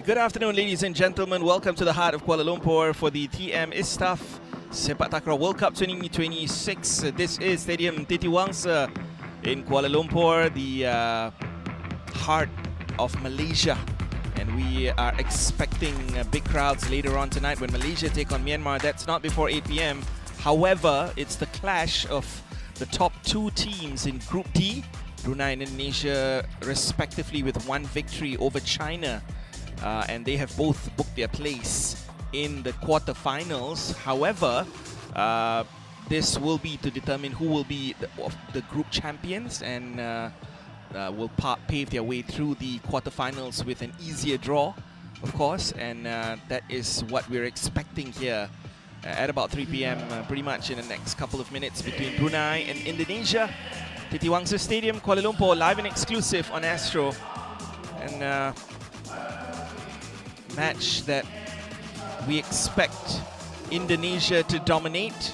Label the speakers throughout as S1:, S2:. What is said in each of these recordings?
S1: Good afternoon, ladies and gentlemen. Welcome to the heart of Kuala Lumpur for the TM ISTAF Sepaktakraw World Cup 2026. This is Stadium Titi Wangsa in Kuala Lumpur, the heart of Malaysia. And we are expecting big crowds later on tonight when Malaysia take on Myanmar. That's not before 8 p.m. However, it's the clash of the top two teams in Group D, Brunei and Indonesia, respectively, with one victory over China. And they have both booked their place in the quarterfinals. However, this will be to determine who will be the group champions and will pave their way through the quarterfinals with an easier draw, of course. And that is what we're expecting here at about 3 p.m. Pretty much in the next couple of minutes between Brunei and Indonesia. Titi Wangsa Stadium, Kuala Lumpur, live and exclusive on Astro. And match that we expect Indonesia to dominate.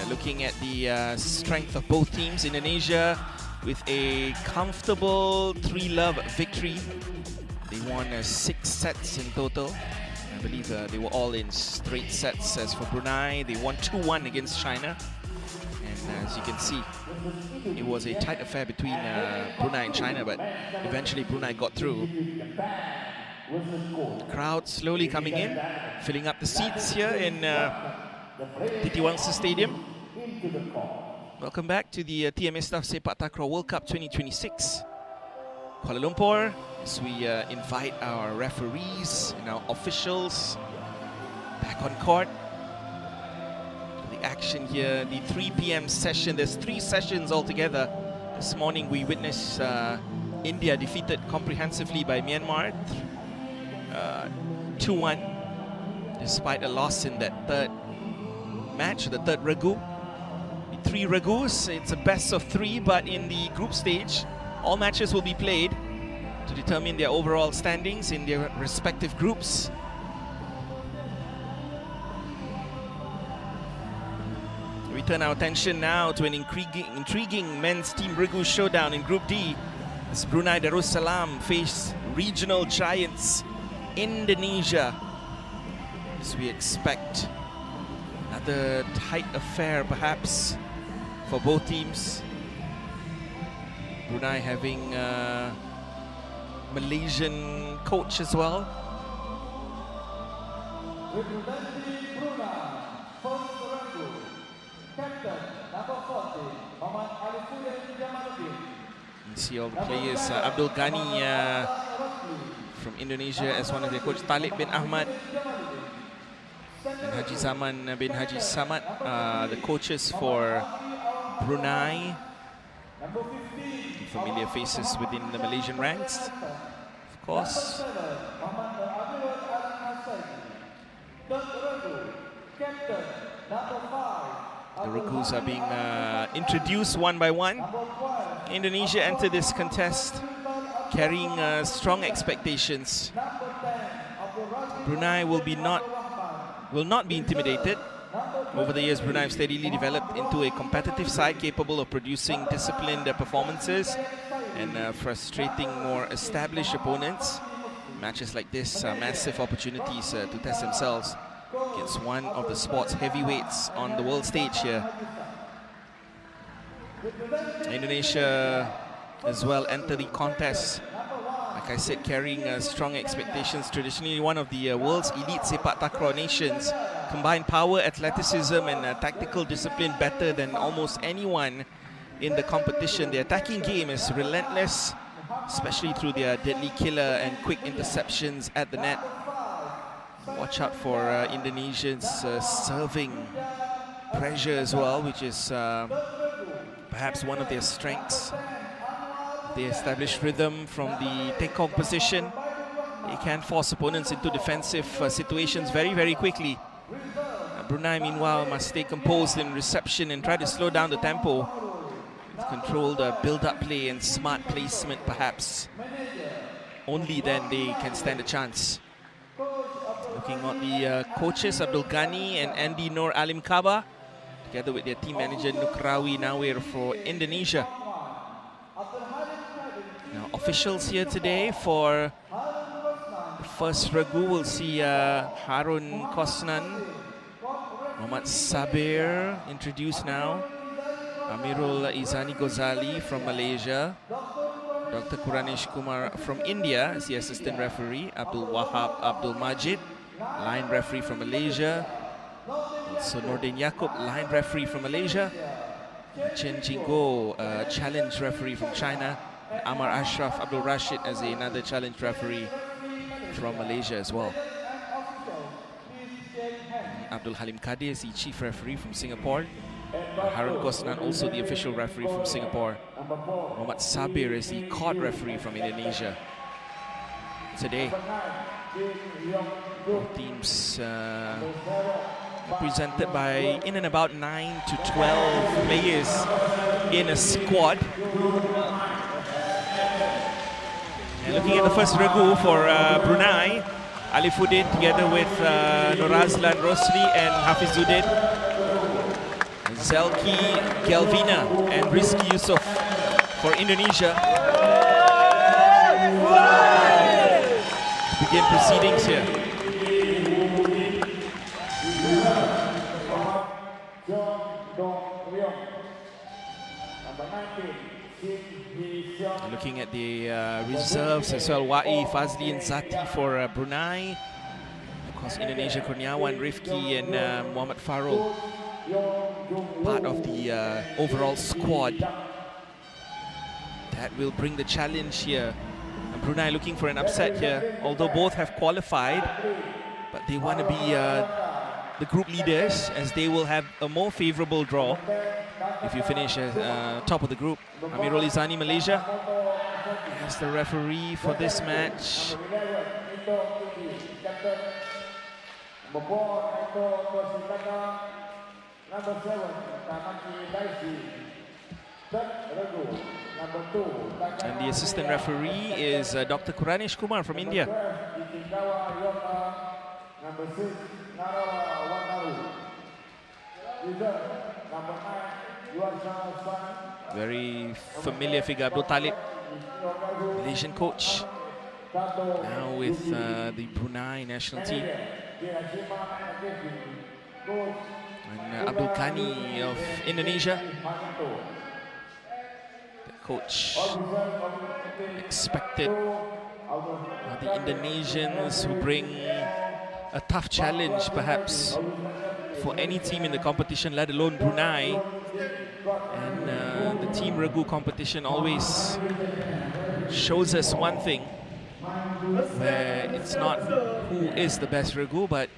S1: Looking at the strength of both teams, Indonesia with a comfortable 3-love victory. They won 6 sets in total. I believe they were all in straight sets. As for Brunei, they won 2-1 against China. And as you can see, it was a tight affair between Brunei and China, but eventually Brunei got through. The crowd slowly coming in, filling up the seats here in Titi Wangsa Stadium. Welcome back to the TM ISTAF Sepaktakraw World Cup 2026. Kuala Lumpur, as we invite our referees and our officials back on court. The action here, the 3 p.m. session. There's 3 sessions altogether. This morning we witnessed India defeated comprehensively by Myanmar 2-1, despite a loss in that third match, the third Regu. The 3 Regus, it's a best of 3, but in the group stage, all matches will be played to determine their overall standings in their respective groups. We turn our attention now to an intriguing men's team Regu showdown in Group D, as Brunei Darussalam face regional giants Indonesia, as we expect another tight affair perhaps for both teams. Brunei having a Malaysian coach as well. You see all the players, Abdul Ghani from Indonesia as one of their coaches, Talib bin Ahmad and Haji Zaman bin Haji Samad, the coaches for Brunei. Familiar faces within the Malaysian ranks, of course. The Regus are being introduced one by one. Indonesia enter this contest carrying strong expectations. Brunei will not be intimidated. Over the years, Brunei have steadily developed into a competitive side capable of producing disciplined performances and frustrating more established opponents. Matches like this are massive opportunities to test themselves against one of the sport's heavyweights on the world stage here. Indonesia as well enter the contest, like I said, carrying strong expectations. Traditionally one of the world's elite sepak takraw nations, combined power, athleticism and tactical discipline better than almost anyone in the competition. The attacking game is relentless, especially through their deadly killer and quick interceptions at the net. Watch out for Indonesians serving pressure as well, which is perhaps one of their strengths. They establish rhythm from the takeoff position. They can force opponents into defensive situations very, very quickly. Brunei, meanwhile, must stay composed in reception and try to slow down the tempo with controlled build-up play and smart placement, perhaps. Only then they can stand a chance. Looking at the coaches, Abdul Ghani and Andy Nur Alim Kaba, together with their team manager Nukrawi Nawir for Indonesia. Now, officials here today for the first Regu, we'll see Harun Kosnan, Muhammad Sabir introduced now, Amirul Izani Ghazali from Malaysia, Dr. Kuranesh Kumar from India is the assistant referee, Abdul Wahab Abdul Majid, line referee from Malaysia, also Nordin Yaakob, line referee from Malaysia, Chen Jinggo, challenge referee from China, Amar Ashraf Abdul Rashid as another challenge referee from Malaysia as well. Abdul Halim Kadir is the chief referee from Singapore. Harun Kosnan also the official referee from Singapore. Muhammad Sabir is the court referee from Indonesia. Today, both teams represented by in and about 9 to 12 players in a squad. And looking at the first Regu for Brunei, Alifuddin together with Norazlan Rosli and Hafizuddin, Zelki Galvina and Rizky Yusof for Indonesia. Begin proceedings here. Looking at the reserves as well, Wa'i, Fazli and Zati for Brunei. Of course, Indonesia, Kurniawan, Rifki and Muhammad Farul, part of the overall squad that will bring the challenge here. And Brunei looking for an upset here, although both have qualified, but they want to be the group leaders as they will have a more favorable draw if you finish as top of the group. Amirul Izani, Malaysia, as the referee for this match. And the assistant referee is Dr. Kuranesh Kumar from India. Very familiar figure, Abdul Talib, Malaysian coach, now with the Brunei national team. And Abdul Ghani of Indonesia, the coach expected the Indonesians who bring a tough challenge perhaps for any team in the competition, let alone Brunei. And the Team Regu competition always shows us one thing, where it's not who is the best Regu, but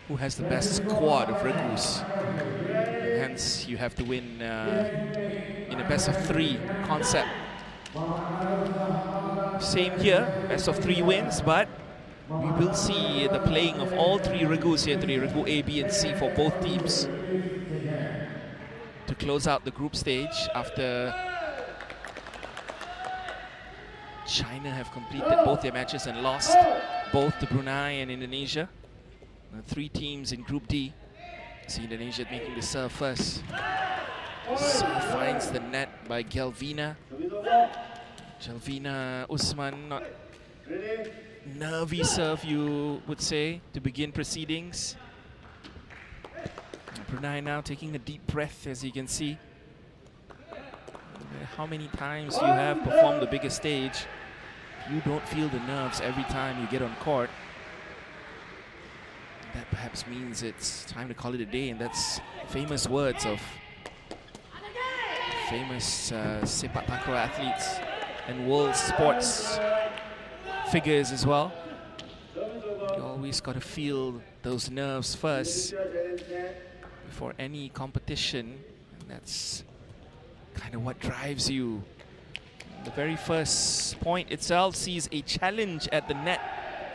S1: who has the best squad of Regus. And hence, you have to win in a best of 3 concept. Same here, best of 3 wins, but we will see the playing of all 3 Regus here today, Regu A, B and C for both teams, to close out the group stage after China have completed both their matches and lost both to Brunei and Indonesia. 3 teams in Group D. See Indonesia making the serve first. Serve finds the net by Galvina. Galvina Usman, not nervy serve you would say to begin proceedings. Brunei now taking a deep breath, as you can see. How many times you have performed the biggest stage, you don't feel the nerves every time you get on court. That perhaps means it's time to call it a day, and that's famous words of famous Sepaktakraw athletes and world sports figures as well. You always got to feel those nerves first before any competition, and that's kind of what drives you. The very first point itself sees a challenge at the net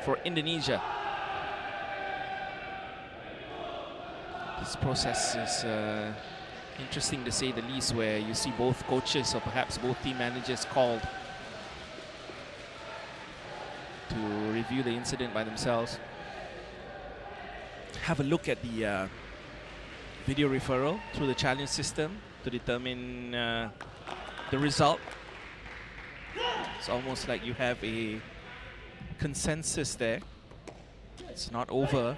S1: for Indonesia. This process is interesting to say the least, where you see both coaches or perhaps both team managers called to review the incident by themselves. Have a look at the video referral through the challenge system to determine the result. It's almost like you have a consensus there It's not over.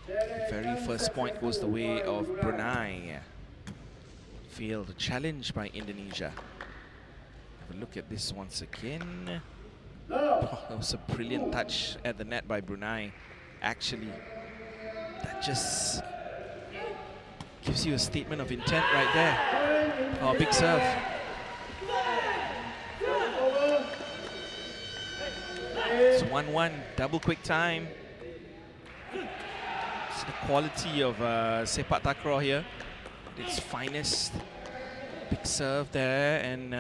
S1: The very first point goes the way of Brunei. Failed challenge by Indonesia. Have a look at this once again. Oh, that was a brilliant touch at the net by Brunei. Actually, that just gives you a statement of intent right there. Oh, big serve. It's 1-1, double quick time. It's the quality of Sepaktakraw here at its finest. Big serve there, and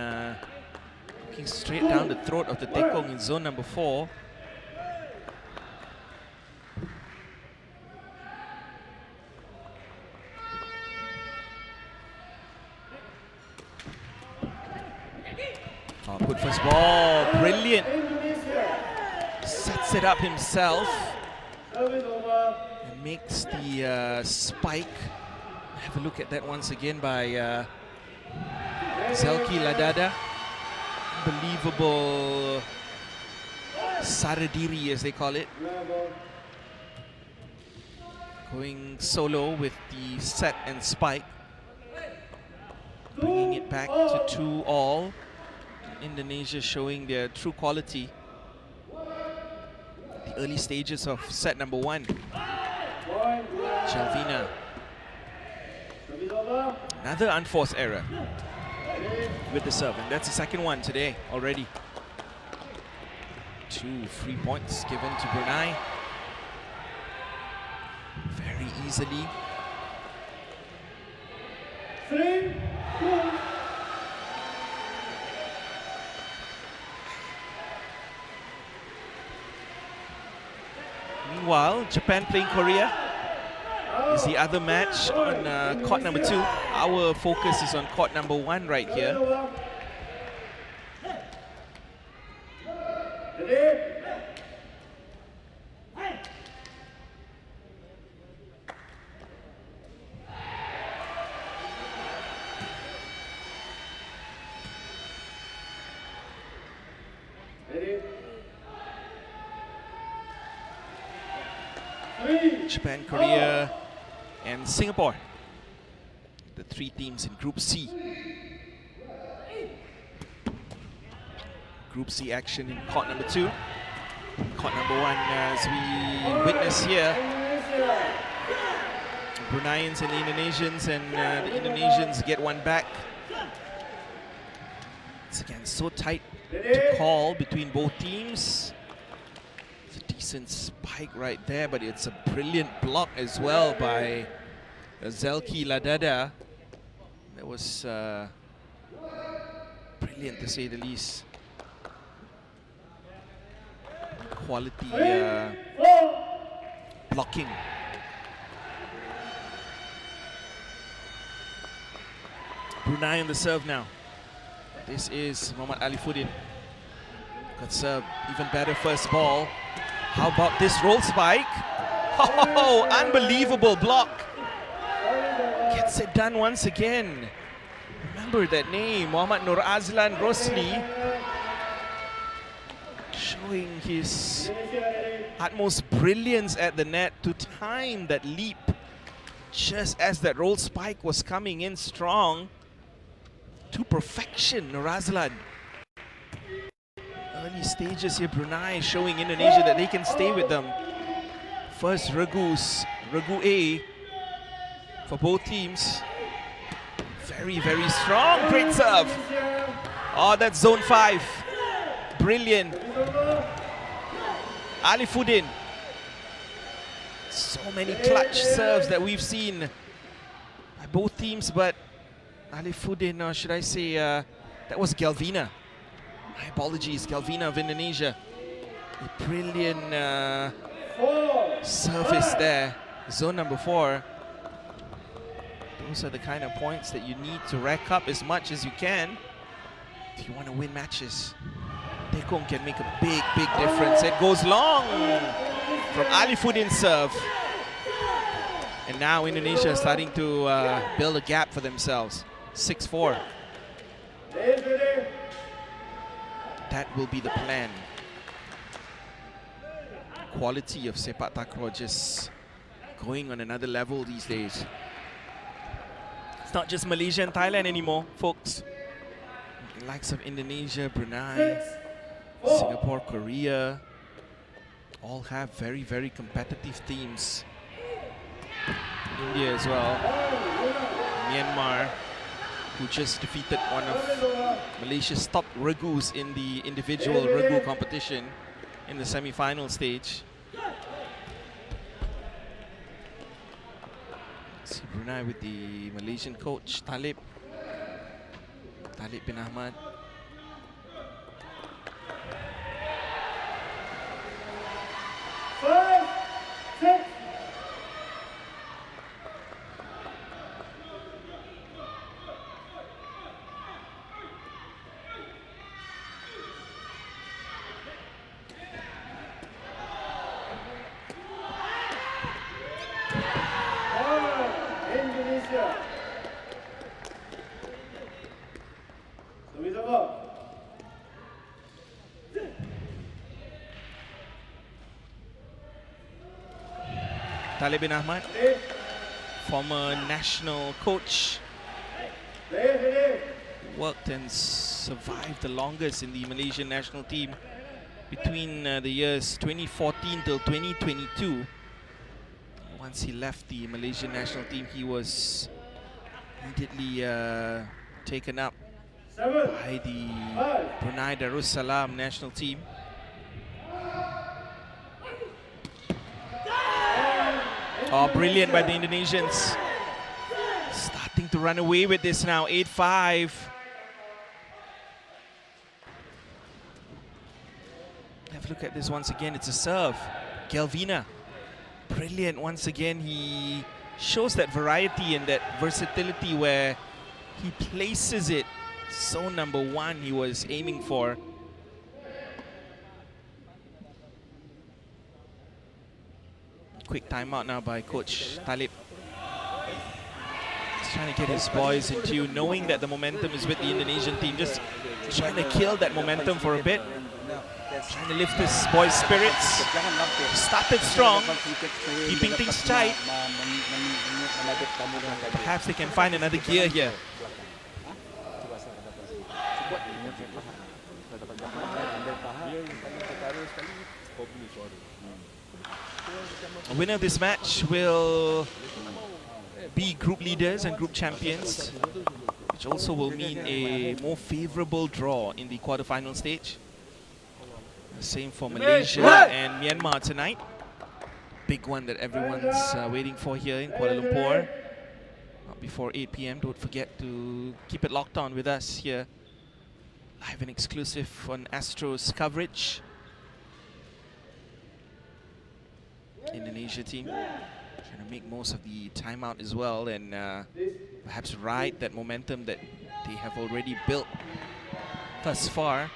S1: looking straight down the throat of the Tekong in zone number 4. Oh, good first ball, brilliant. Sets it up himself and makes the spike. Have a look at that once again by Zelki Ladada. Unbelievable Saradiri, as they call it. Going solo with the set and spike. Bringing it back to 2-all. Indonesia showing their true quality. The early stages of set number 1. Jalvina. Another unforced error with the serve, and that's the second one today already. 2 free points given to Brunei. Very easily.
S2: 3-2.
S1: Meanwhile, Japan playing Korea is the other match on court number 2. Our focus is on court number 1 right here. Japan, Korea, and Singapore, the 3 teams in Group C. Group C action in court number 2. Court number 1, as we witness here, Bruneians and the Indonesians, and the Indonesians get one back. It's again so tight to call between both teams. Decent spike right there, but it's a brilliant block as well by Zelki Ladada. That was brilliant, to say the least. Quality blocking. Brunei on the serve now. This is Muhammad Alifuddin. Got served, even better first ball. How about this roll spike? Oh, unbelievable block. Gets it done once again. Remember that name, Muhammad Nur Azlan Rosli, showing his utmost brilliance at the net to time that leap just as that roll spike was coming in strong. To perfection, Nur Azlan. Early stages here, Brunei showing Indonesia that they can stay with them. First Regu A for both teams. Very, very strong. Great serve. Oh, that's zone 5. Brilliant. Alifuddin. So many clutch serves that we've seen by both teams, but Alifuddin, or should I say, that was Galvina. My apologies, Galvina of Indonesia. A brilliant service there. Zone number 4. Those are the kind of points that you need to rack up as much as you can if you want to win matches. Tekong can make a big, big difference. It goes long from Alifuddin's serve. And now Indonesia is starting to build a gap for themselves. 6-4. That will be the plan. quality of Sepaktakraw just going on another level these days. It's not just Malaysia and Thailand anymore, folks. The likes of Indonesia, Brunei, Singapore, Korea, all have very, very competitive teams. India as well. Myanmar, who just defeated one of Malaysia's top Regus in the individual Regu competition in the semi-final stage. See Brunei with the Malaysian coach, Talib bin Ahmad. Talib bin Ahmad, former national coach, worked and survived the longest in the Malaysian national team between the years 2014 till 2022. Once he left the Malaysian national team, he was immediately taken up by the Brunei Darussalam national team. Oh, brilliant by the Indonesians. Starting to run away with this now, 8-5. Have a look at this once again, it's a serve. Galvina, brilliant once again. He shows that variety and that versatility where he places it. Zone number 1 he was aiming for. Quick timeout now by Coach Talib. He's trying to get his boys in tune, knowing that the momentum is with the Indonesian team. Just trying to kill that momentum for a bit. Trying to lift his boys' spirits. Started strong, keeping things tight. Perhaps they can find another gear here. The winner of this match will be group leaders and group champions, which also will mean a more favorable draw in the quarterfinal stage. The same for Malaysia and Myanmar tonight. Big one that everyone's waiting for here in Kuala Lumpur. Not before 8 p.m. Don't forget to keep it locked on with us here. Live and exclusive on Astro's coverage. Indonesia team trying to make most of the timeout as well and perhaps ride that momentum that they have already built thus far.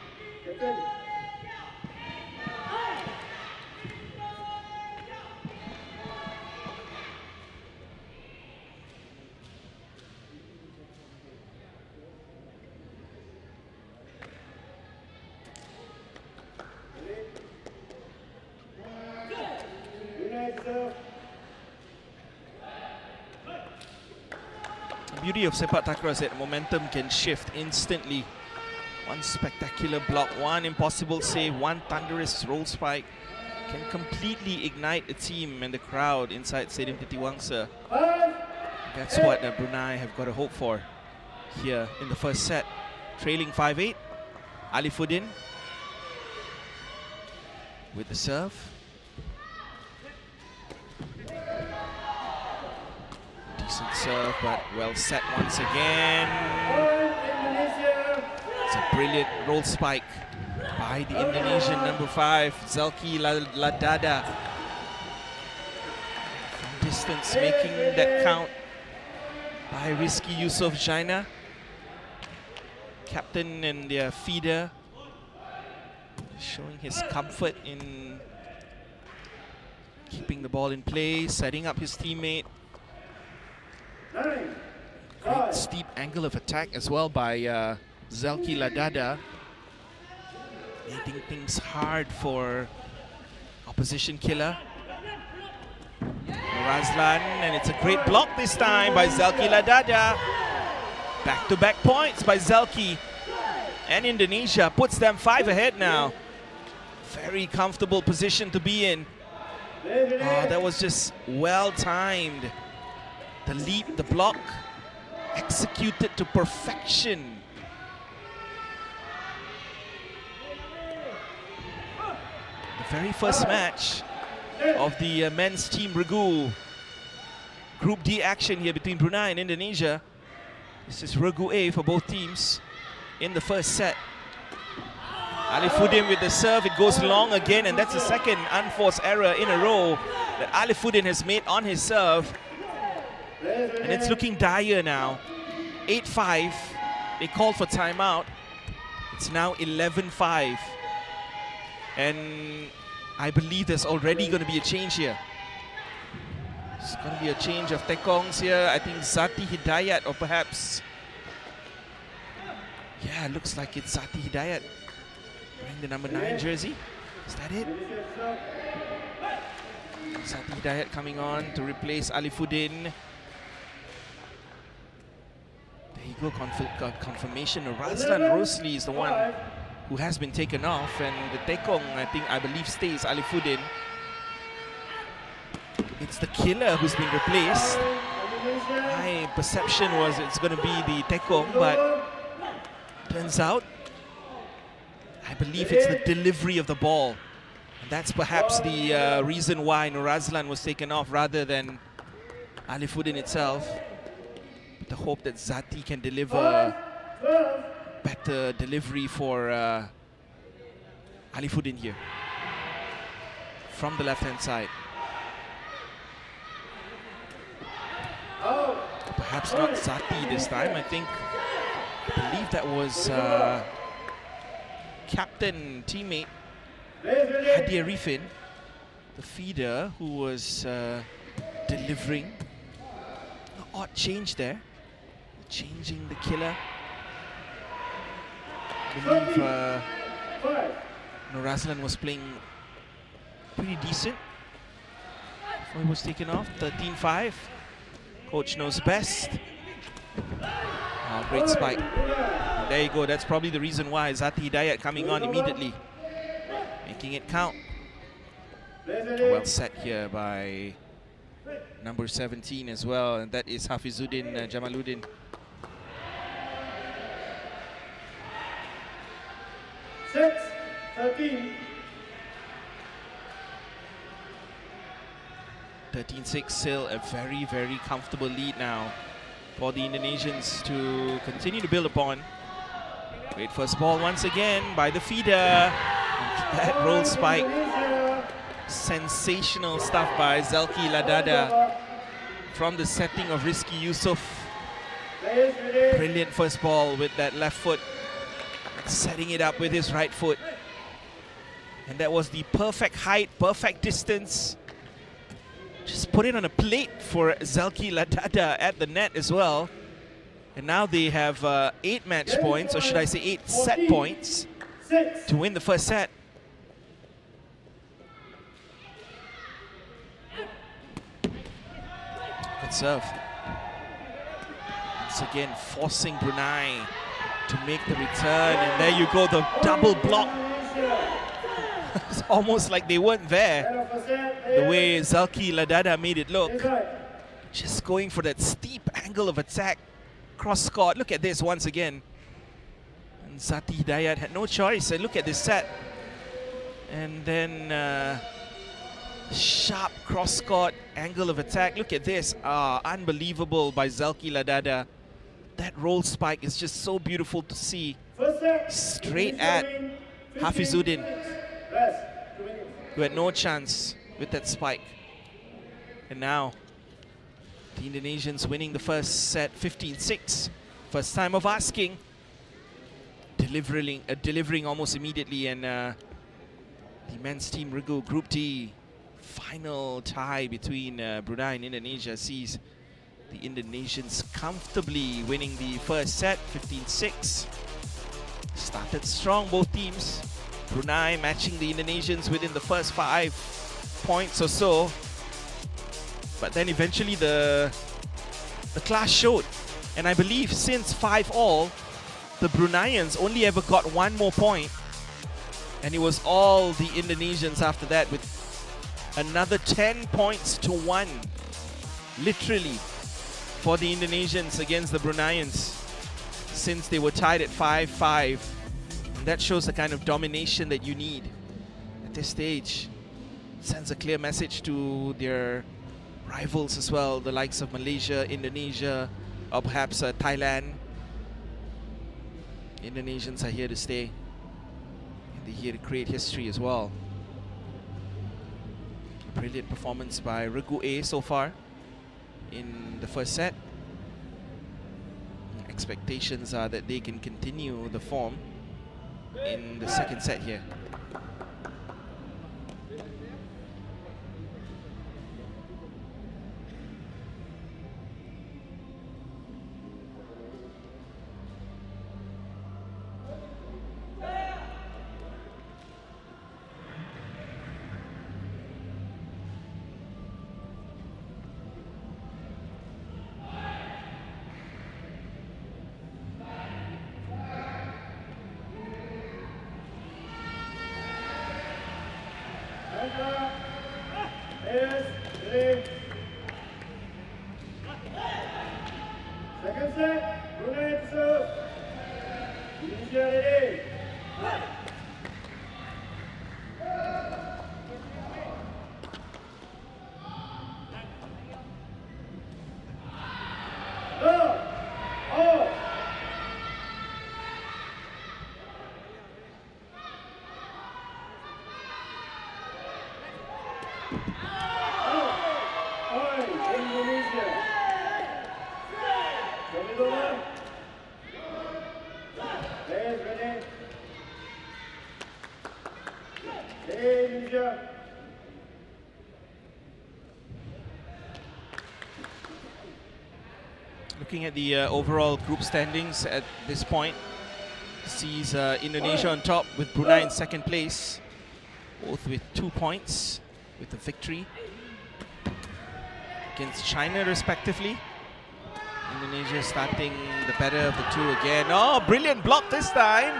S1: The beauty of Sepaktakraw is that momentum can shift instantly. One spectacular block, one impossible save, one thunderous roll spike can completely ignite a team and the crowd inside Stadium Titiwangsa. That's what Brunei have got to hope for here in the first set. Trailing 5-8, Alifuddin with the serve. Decent serve, but well set once again. It's a brilliant roll spike by the Indonesian number 5, Zelki Ladada. From distance, making that count by Rizky Yusof Jaina, captain and their feeder, showing his comfort in keeping the ball in play, setting up his teammate. Great steep angle of attack as well by Zelki Ladada, making things hard for Opposition killer. Razlan, and it's a great block this time by Zelki Ladada. Back-to-back points by Zelki. And Indonesia puts them 5 ahead now. Very comfortable position to be in. Oh, that was just well-timed. The leap, the block, executed to perfection. The very first match of the men's team Regu. Group D action here between Brunei and Indonesia. This is Regu A for both teams in the first set. Alifuddin with the serve, it goes long again, and that's the second unforced error in a row that Alifuddin has made on his serve. And it's looking dire now. 8-5, they called for timeout. It's now 11-5. And I believe there's already going to be a change here. There's going to be a change of Tekongs here. I think Zati Hidayat, or perhaps... Yeah, it looks like it's Zati Hidayat wearing the number 9 jersey. Is that it? Zati Hidayat coming on to replace Alifuddin. There you go, confirmation. Razlan Rosli is the one who has been taken off, and the Tekong, I believe, stays Alifuddin. It's the killer who's been replaced. My perception was it's going to be the Tekong, but turns out, I believe it's the delivery of the ball. And that's perhaps the reason why Razlan was taken off rather than Alifuddin itself. With the hope that Zati can deliver better delivery for Alifuddin here. From the left-hand side. Perhaps not Zati this time. I believe that was captain, teammate Hadi Arifin, the feeder, who was delivering. An odd change there. Changing the killer. I believe Razlan was playing pretty decent before he was taken off. 13-5. Coach knows best. Oh, great spike. And there you go. That's probably the reason why Zati Hidayat coming on immediately, making it count. Well set here by number 17 as well, and that is Hafizuddin Jamaluddin.
S2: Six, 13.
S1: 13-6, still a very, very comfortable lead now for the Indonesians to continue to build upon. Great first ball once again by the feeder. That roll spike. Sensational stuff by Zelki Ladada from the setting of Rizky Yusof. Brilliant first ball with that left foot, setting it up with his right foot. And that was the perfect height, perfect distance. Just put it on a plate for Zelki Ladada at the net as well. And now they have 8 match points, or should I say 8 set points to win the first set. Good serve. Once again, forcing Brunei to make the return. And there you go, the double block. It's almost like they weren't there, the way Zelki Ladada made it look. Just going for that steep angle of attack. Cross court. Look at this once again. And Zati Hidayat had no choice. And look at this set. And then sharp cross court angle of attack. Look at this. Unbelievable by Zelki Ladada. That roll spike is just so beautiful to see. Straight at Hafizuddin, who had no chance with that spike. And now the Indonesians winning the first set 15-6. First time of asking. Delivering almost immediately. And the men's team Regu Group D, final tie between Brunei and Indonesia, sees the Indonesians comfortably winning the first set 15-6. Started strong, both teams. Brunei matching the Indonesians within the first 5. points or so. But then eventually the class showed. And I believe since 5-all, the Bruneians only ever got one more point. And it was all the Indonesians after that with another 10 points to 1. Literally for the Indonesians against the Bruneians, since they were tied at 5-5. And that shows the kind of domination that you need at this stage. Sends a clear message to their rivals as well, the likes of Malaysia, Indonesia, or perhaps Thailand. Indonesians are here to stay. And they're here to create history as well. Brilliant performance by Regu A so far in the first set. Expectations are that they can continue the form in the second set here.
S2: Second set, Brunei to serve. Indonesia ready.
S1: Looking at the overall group standings at this point, sees Indonesia on top with Brunei in second place, both with 2 points with a victory against China respectively. Indonesia starting the better of the two again. Oh, brilliant block this time.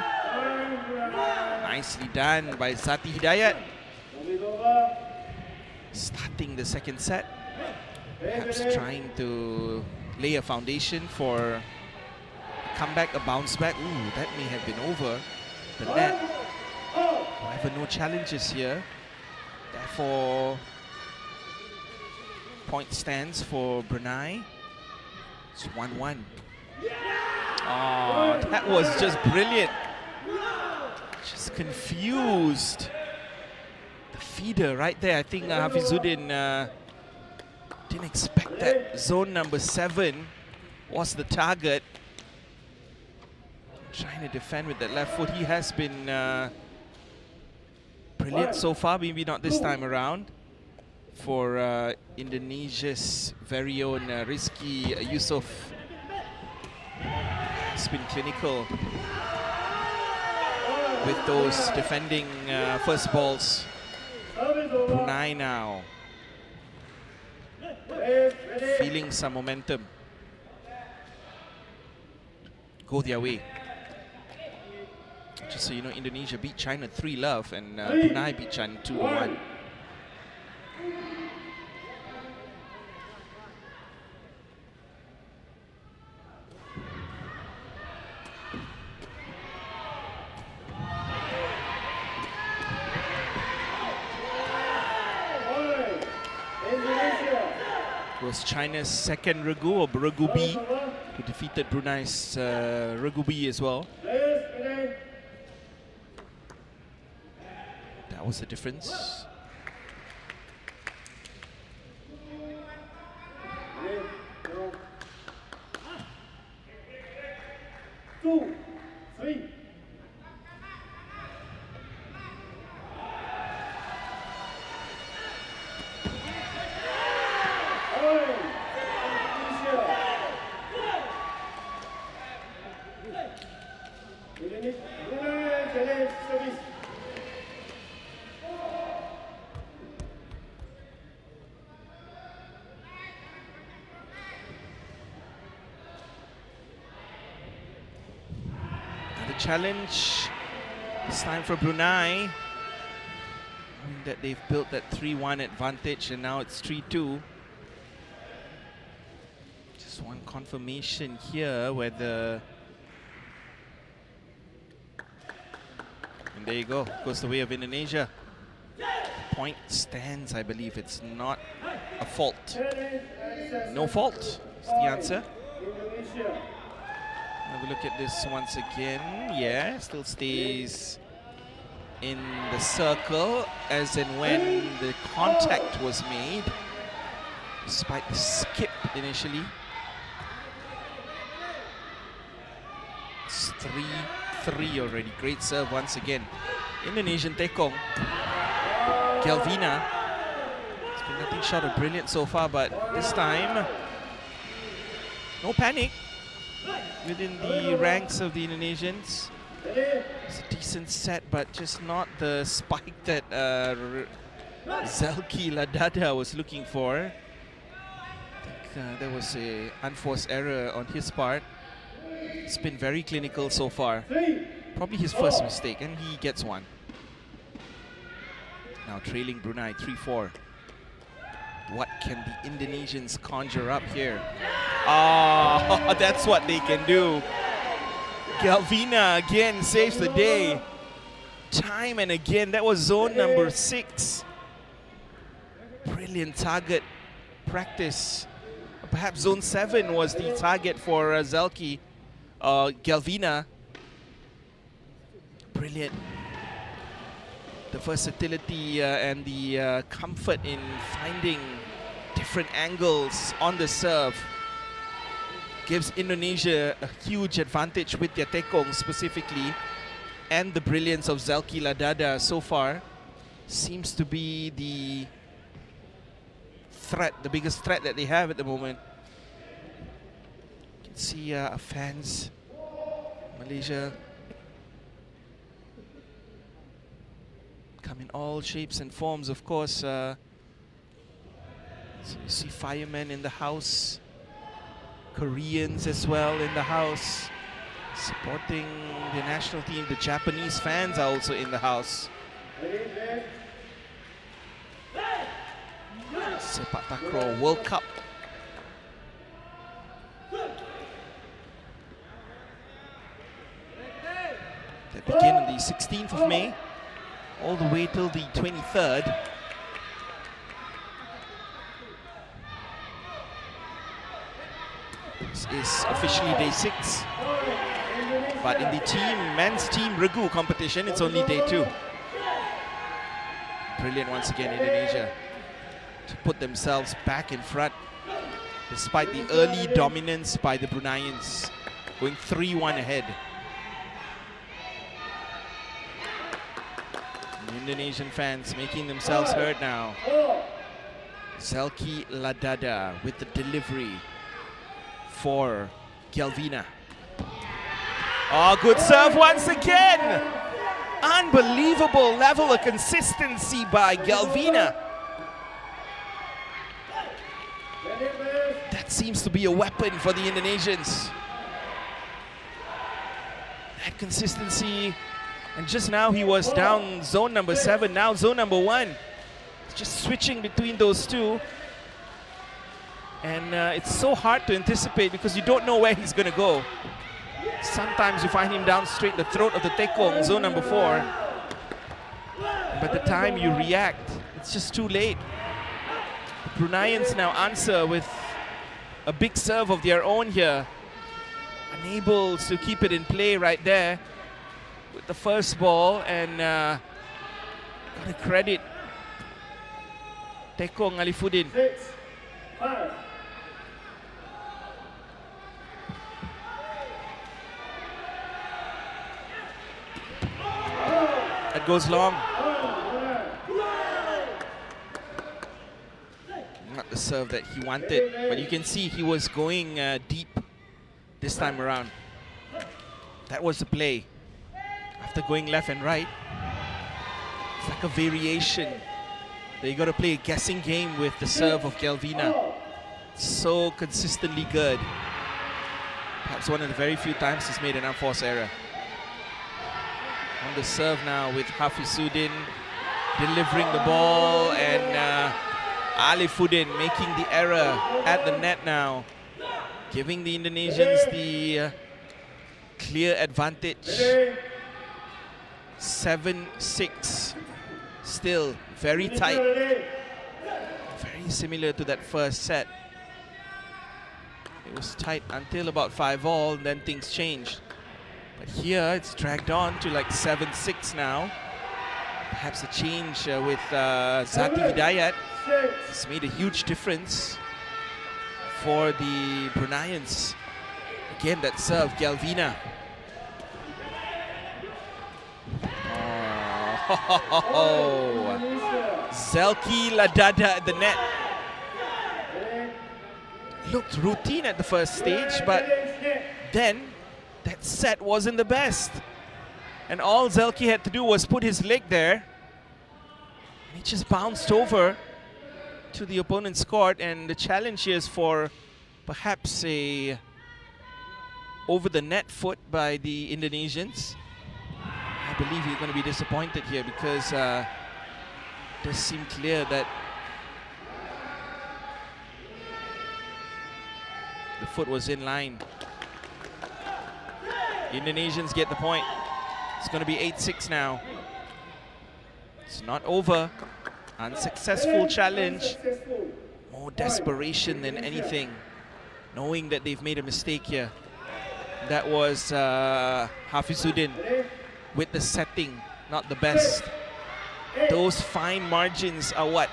S1: Nicely done by Zati Hidayat. Starting the second set, perhaps trying to lay a foundation for a comeback, a bounce back. Ooh, that may have been over the net. However, no challenges here. Therefore, point stands for Brunei. It's 1-1. Oh, that was just brilliant. Just confused. The feeder right there. I think Hafizuddin didn't expect that zone number 7 was the target. Trying to defend with that left foot. He has been brilliant so far, maybe not this time around. For Indonesia's very own Rizky Yusof. Has been clinical with those defending first balls. Brunei now feeling some momentum. Go their way. Just so you know, Indonesia beat China 3-love and Brunei beat China 2-1. It was China's second Regu, or Regu B, who defeated Brunei's Regu B as well. That was the difference.
S2: Two, three.
S1: challenge this time for Brunei. Knowing that they've built that 3-1 advantage and now it's 3-2. Just one confirmation here where the... And there you go, goes the way of Indonesia. Point stands, I believe. It's not a fault. No fault is the answer. Have a look at this once again. Yeah, still stays in the circle as and when the contact was made, despite the skip initially. It's 3-3 already. Great serve once again. Indonesian tekong. Galvina. It's been nothing short of brilliant so far, but this time, no panic within the ranks of the Indonesians. It's a decent set, but just not the spike that Zelki Ladada was looking for. I think there was an unforced error on his part. It's been very clinical so far. Probably his first mistake, and he gets one. Now trailing Brunei 3-4. What can the Indonesians conjure up here? Oh, that's what they can do. Galvina again saves the day. Time and again, that was zone number 6. Brilliant target practice. Perhaps zone 7 was the target for Zelki. Galvina. Brilliant. The versatility and the comfort in finding different angles on the serve gives Indonesia a huge advantage with their tekong specifically, and the brilliance of Zelki Ladada so far seems to be the threat, the biggest threat that they have at the moment. You can see fans, Malaysia, come in all shapes and forms, of course. So you see firemen in the house, Koreans as well in the house, supporting the national team. The Japanese fans are also in the house. Sepaktakraw World Cup. That begin on the 16th of May, all the way till the 23rd. This is officially day 6. But in the men's team Regu competition, it's only day 2. Brilliant once again, Indonesia, to put themselves back in front, despite the early dominance by the Bruneians, going 3-1 ahead. The Indonesian fans making themselves heard now. Zelki Ladada with the delivery for Galvina. Oh, good serve once again! Unbelievable level of consistency by Galvina. That seems to be a weapon for the Indonesians. That consistency. And just now he was down zone number 7, now zone number 1. It's just switching between those two. And it's so hard to anticipate because you don't know where he's going to go. Sometimes you find him down straight the throat of the tekong, zone number 4. By the time you react, it's just too late. The Bruneians now answer with a big serve of their own here. Unable to keep it in play right there with the first ball, and gotta credit Tekong Alifuddin.
S2: 6-5.
S1: That goes long. Not the serve that he wanted, but you can see he was going deep this time around. That was the play. After going left and right, it's like a variation. You got to play a guessing game with the serve of Galvina. So consistently good. Perhaps one of the very few times he's made an unforced error. On the serve now with Hafizudin delivering the ball, and Alifuddin making the error at the net now, giving the Indonesians the clear advantage. 7-6, still very tight, very similar to that first set. It was tight until about 5-all, then things changed. But here it's dragged on to like 7-6 now. Perhaps a change with Zati Hidayat has made a huge difference for the Bruneians. Again, that serve, Galvina. Oh, Zelki Ladada at the net. Looked routine at the first stage, but then that set wasn't the best. And all Zelki had to do was put his leg there. He just bounced over to the opponent's court, and the challenge here is for perhaps a over the net foot by the Indonesians. I believe he's going to be disappointed here, because it does seem clear that the foot was in line. Indonesians get the point. It's going to be 8-6 now. It's not over. Unsuccessful challenge. More desperation than anything, knowing that they've made a mistake here. That was Hafizudin with the setting, not the best. Those fine margins are what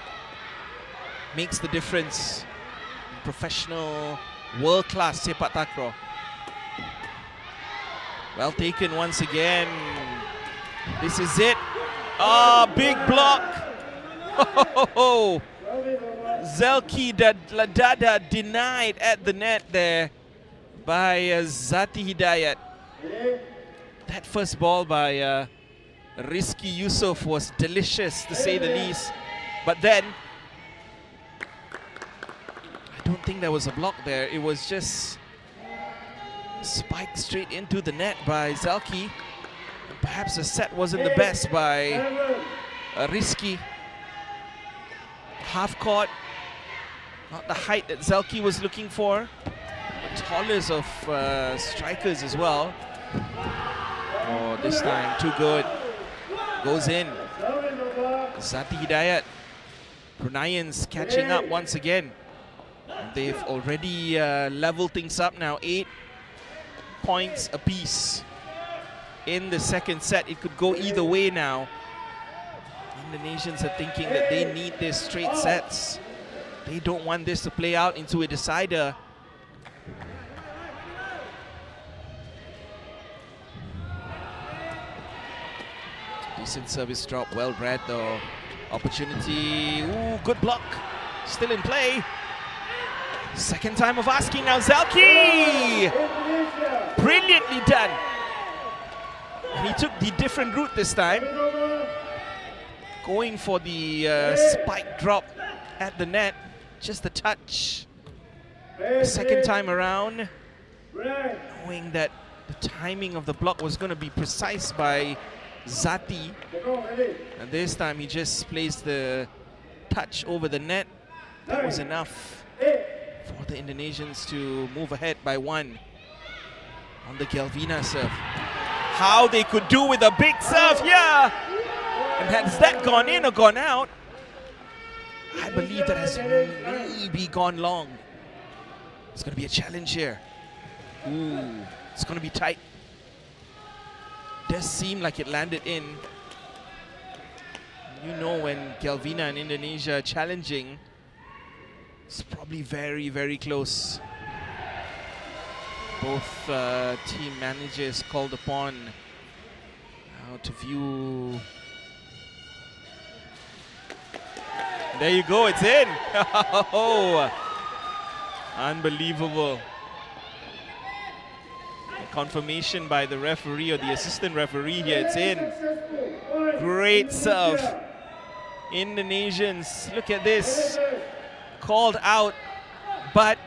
S1: makes the difference. Professional, world-class Sepaktakraw. Well taken once again. This is it. Ah, big block. Zelki Ladada denied at the net there by Zati Hidayat. That first ball by Rizky Yusof was delicious, to say the least. But then, I don't think there was a block there. It was just spiked straight into the net by Zelki. And perhaps the set wasn't the best by Rizky. Half court, not the height that Zelki was looking for. The tallest of strikers as well. Oh, this time too good. Goes in. Zati Hidayat. Bruneians catching up once again. They've already leveled things up now. 8 points apiece in the second set. It could go either way now. Indonesians are thinking that they need this straight sets. They don't want this to play out into a decider. Decent service drop, well read though. Opportunity, ooh, good block. Still in play. Second time of asking now, Zelki! Brilliantly done. And he took the different route this time. Going for the spike drop at the net, just a touch. The second time around, knowing that the timing of the block was going to be precise by Zati. And this time he just placed the touch over the net. That was enough for the Indonesians to move ahead by 1 on the Galvina serve. How they could do with a big serve, yeah! And has that gone in or gone out? I believe that has maybe gone long. It's going to be a challenge here. Ooh, it's going to be tight. Does seem like it landed in. You know, when Galvina and Indonesia are challenging, it's probably very, very close. Both team managers called upon now to view. There you go, it's in. Oh, unbelievable. Confirmation by the referee or the assistant referee here, it's in. Great serve. Indonesians, look at this. Called out, but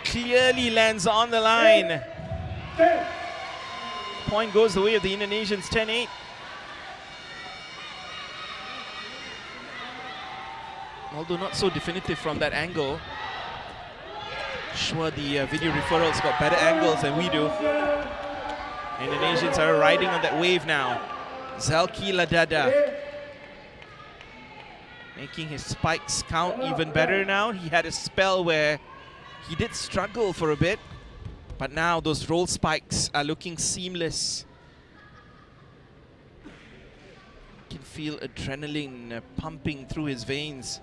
S1: clearly lands on the line. point goes the way of the Indonesians, 10-8. Although not so definitive from that angle. Sure, the video referrals got better angles than we do. Indonesians are riding on that wave now. Zalki Ladada making his spikes count even better now. He had a spell where he did struggle for a bit, but now those roll spikes are looking seamless. You can feel adrenaline pumping through his veins.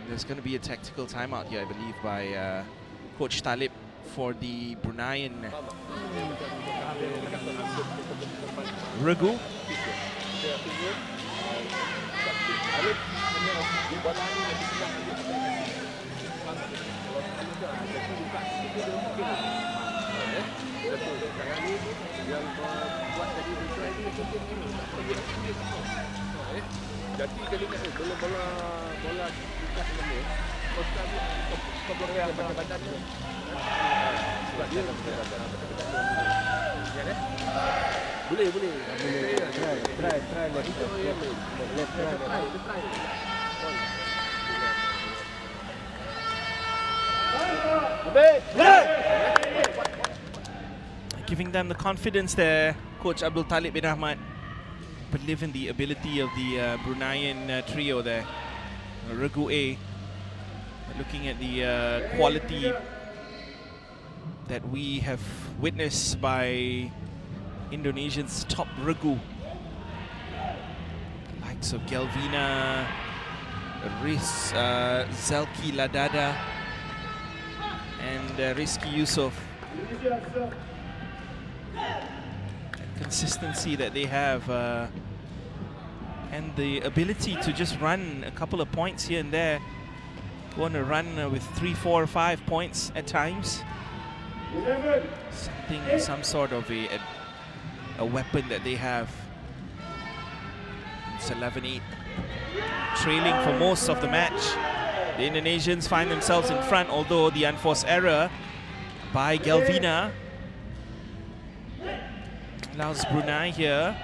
S1: And there's going to be a tactical timeout here, I believe, by Coach Talib for the Bruneian Regu. Giving them the confidence there, Coach Abdul Talib bin Ahmad. Believe in the ability of the Bruneian trio there, Regu A. Looking at the quality that we have witnessed by Indonesia's top Regu. The likes of Galvina, Zelki Ladada, and Rizky Yusof. The consistency that they have and the ability to just run a couple of points here and there. Want to run with 3, 4, 5 points at times. Some sort of a weapon that they have. It's 11-8. Trailing for most of the match. The Indonesians find themselves in front, although the unforced error by Galvina allows Brunei here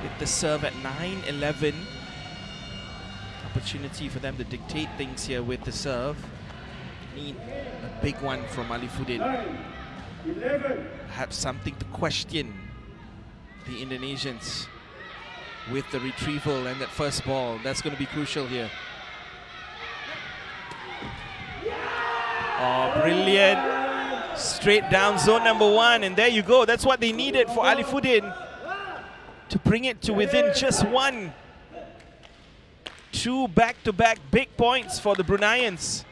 S1: with the serve at 9-11. Opportunity for them to dictate things here with the serve. Need a big one from Alifuddin. Perhaps something to question the Indonesians with the retrieval and that first ball. That's going to be crucial here. Oh, brilliant. Straight down zone number 1, and there you go. That's what they needed for Alifuddin to bring it to within just 1. 2 back-to-back big points for the Bruneians.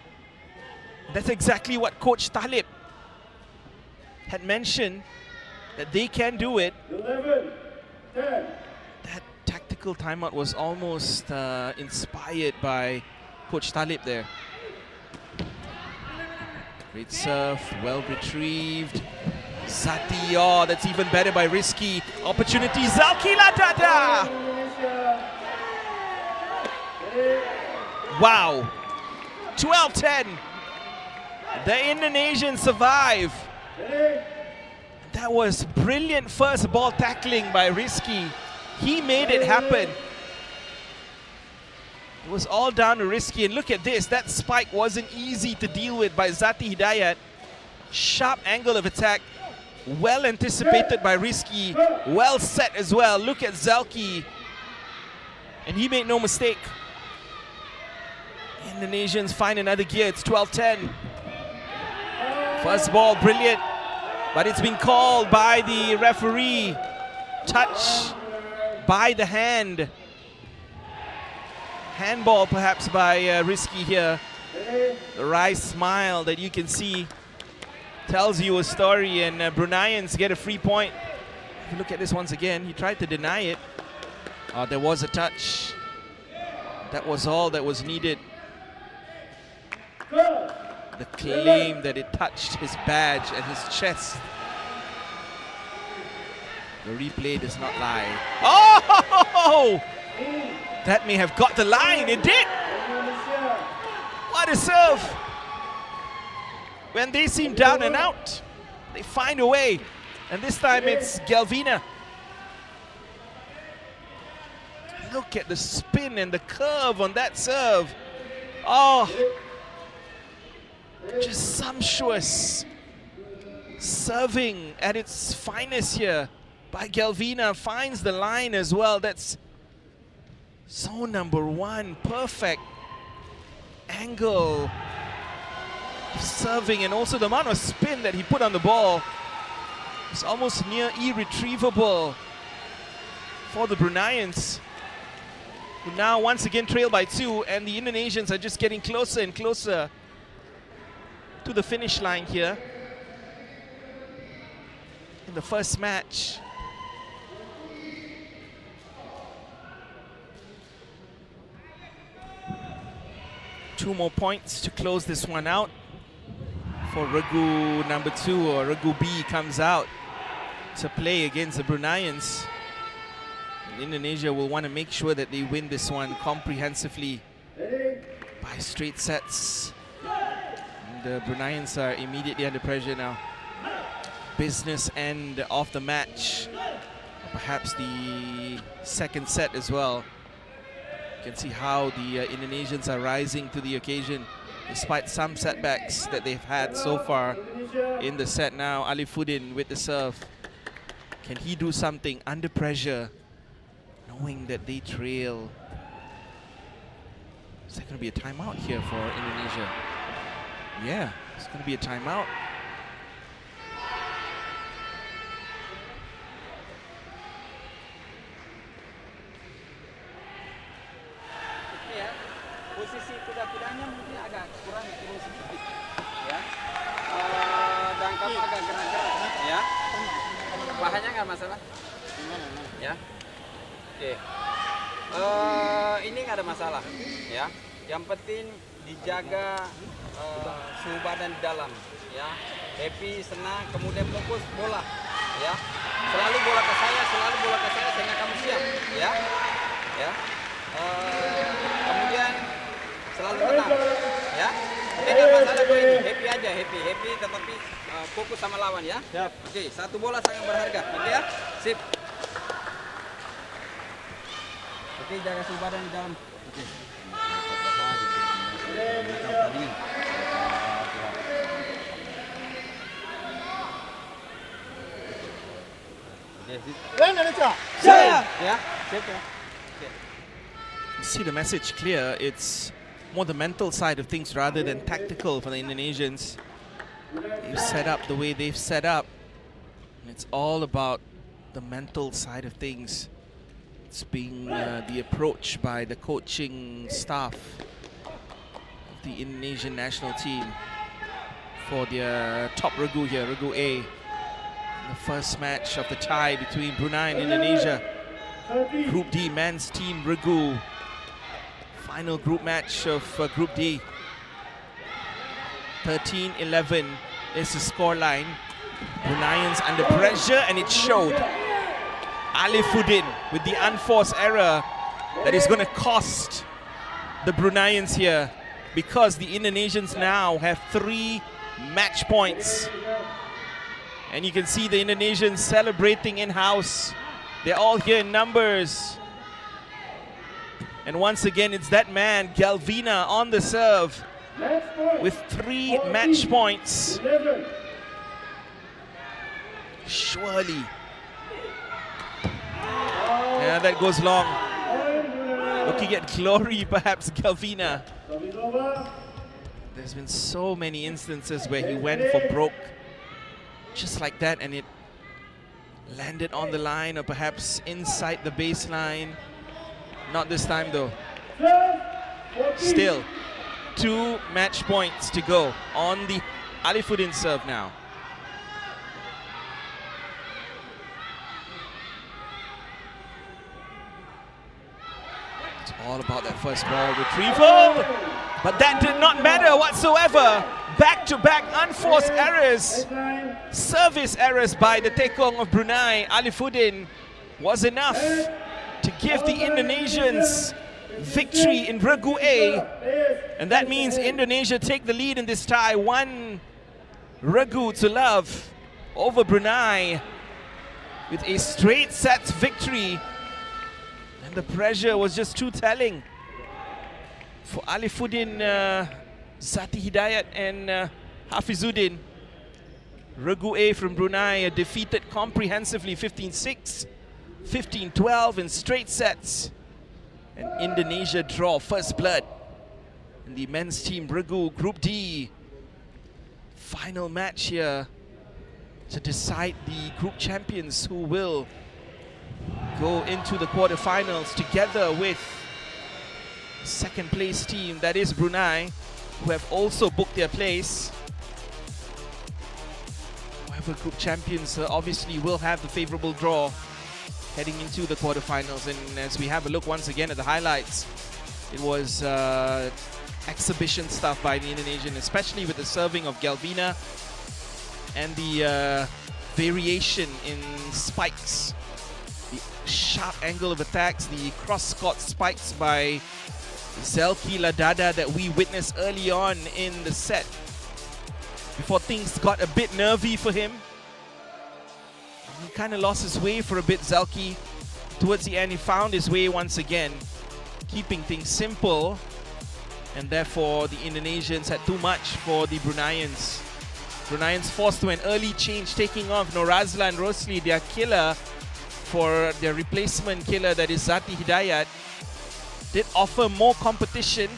S1: That's exactly what Coach Talib had mentioned, that they can do it.
S2: 11, 10.
S1: That tactical timeout was almost inspired by Coach Talib there. Great serve, well retrieved. Zati, oh, that's even better by Rizky. Opportunity, Zalki Ladada! Wow, 12-10. The Indonesians survive. That was brilliant first ball tackling by Rizky. He made it happen. It was all down to Rizky, and look at this. That spike wasn't easy to deal with by Zati Hidayat. Sharp angle of attack, well anticipated by Rizky, well set as well. Look at Zalki, and he made no mistake. Indonesians find another gear. It's 12-10. First ball, brilliant, but it's been called by the referee. Touch by the hand. Handball perhaps by Rizky here. The wry smile that you can see tells you a story, and Bruneians get a free point. If you look at this once again, he tried to deny it. There was a touch. That was all that was needed. The claim that it touched his badge and his chest. The replay does not lie. Oh! That may have got the line. It did! What a serve! When they seem down and out, they find a way. And this time it's Galvina. Look at the spin and the curve on that serve. Oh, just sumptuous serving at its finest here by Galvina. Finds the line as well. That's zone number 1. Perfect angle of serving, and also the amount of spin that he put on the ball is almost near irretrievable for the Bruneians, who now once again trail by 2, and the Indonesians are just getting closer and closer to the finish line here in the first match. Two more points to close this one out for Regu number 2, or Regu B, comes out to play against the Bruneians. Indonesia will want to make sure that they win this one comprehensively by straight sets. And the Bruneians are immediately under pressure now. Business end of the match, perhaps the second set as well. You can see how the Indonesians are rising to the occasion despite some setbacks that they've had so far in the set. Now Alifuddin with the serve. Can he do something under pressure, knowing that they trail? Is there going to be a timeout here for Indonesia? Yeah, it's going to be a timeout.
S3: Posisi kuda-kudanya mungkin agak kurang turun sedikit, ya. Dan kamu agak gerak-gerak, ya. Bahannya nggak masalah, ya. Oke. Ini nggak ada masalah, ya. Yang penting dijaga suhu badan di dalam, ya. Happy, senang, kemudian fokus bola, ya. Selalu bola ke saya, sehingga kamu siap, ya. Ya. Kemudian selalu tenang, ya. Tidak masalah gue ini, happy aja, happy, tetapi fokus sama lawan, ya. Siap. Oke, satu bola sangat berharga, oke ya, sip. Oke, jaga suhu badan di dalam. Oke.
S2: Indonesia.
S3: Ya, sip ya.
S1: See the message clear. It's more the mental side of things rather than tactical for the Indonesians. They've set up the way they've set up. And it's all about the mental side of things. It's being the approach by the coaching staff of the Indonesian national team for their top Regu here, Regu A. The first match of the tie between Brunei and Indonesia. Group D men's team Regu. Final group match of Group D. 13-11 is the scoreline. Bruneians under pressure, and it showed. Alifuddin with the unforced error that is going to cost the Bruneians here, because the Indonesians now have 3 match points. And you can see the Indonesians celebrating in-house. They're all here in numbers. And once again, it's that man, Galvina, on the serve with 3 match points. Surely. Yeah, that goes long. Looking at glory, perhaps, Galvina. There's been so many instances where he went for broke just like that, and it landed on the line or perhaps inside the baseline. Not this time though. Still 2 match points to go on the Alifuddin serve now. It's all about that first ball retrieval, but that did not matter whatsoever. Back-to-back unforced errors, service errors by the Tekong of Brunei. Alifuddin was enough to give the Indonesians victory in Regu A, and that means Indonesia take the lead in this tie, 1 Regu to love over Brunei with a straight sets victory. And the pressure was just too telling for Alifuddin, Zati Hidayat and Hafizuddin. Regu A from Brunei defeated comprehensively 15-6, 15-12 in straight sets. And Indonesia draw first blood in the men's team Regu Group D. Final match here to decide the group champions who will go into the quarterfinals together with second place team, that is Brunei, who have also booked their place. However, group champions obviously will have the favorable draw heading into the quarterfinals. And as we have a look once again at the highlights, it was exhibition stuff by the Indonesian, especially with the serving of Galvina and the variation in spikes, the sharp angle of attacks, the cross-court spikes by Zelki Ladada that we witnessed early on in the set before things got a bit nervy for him. He kind of lost his way for a bit, Zelki. Towards the end, he found his way once again, keeping things simple, and therefore the Indonesians had too much for the Bruneians. Bruneians forced to an early change, taking off Norazla and Rosli, their killer, for their replacement killer, that is Zati Hidayat. Did offer more competition.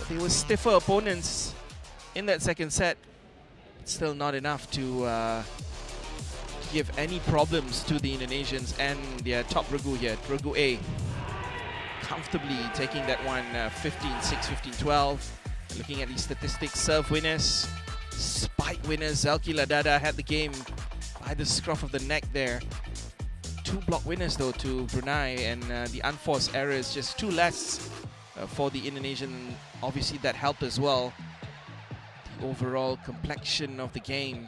S1: They were stiffer opponents in that second set. Still not enough to give any problems to the Indonesians and their top Regu here, Regu A. Comfortably taking that one 15-6, 15-12. Looking at the statistics, serve winners, spike winners, Zelki Ladada had the game by the scruff of the neck there. 2 block winners though to Brunei, and the unforced errors just 2 less for the Indonesian. Obviously that helped as well. The overall complexion of the game.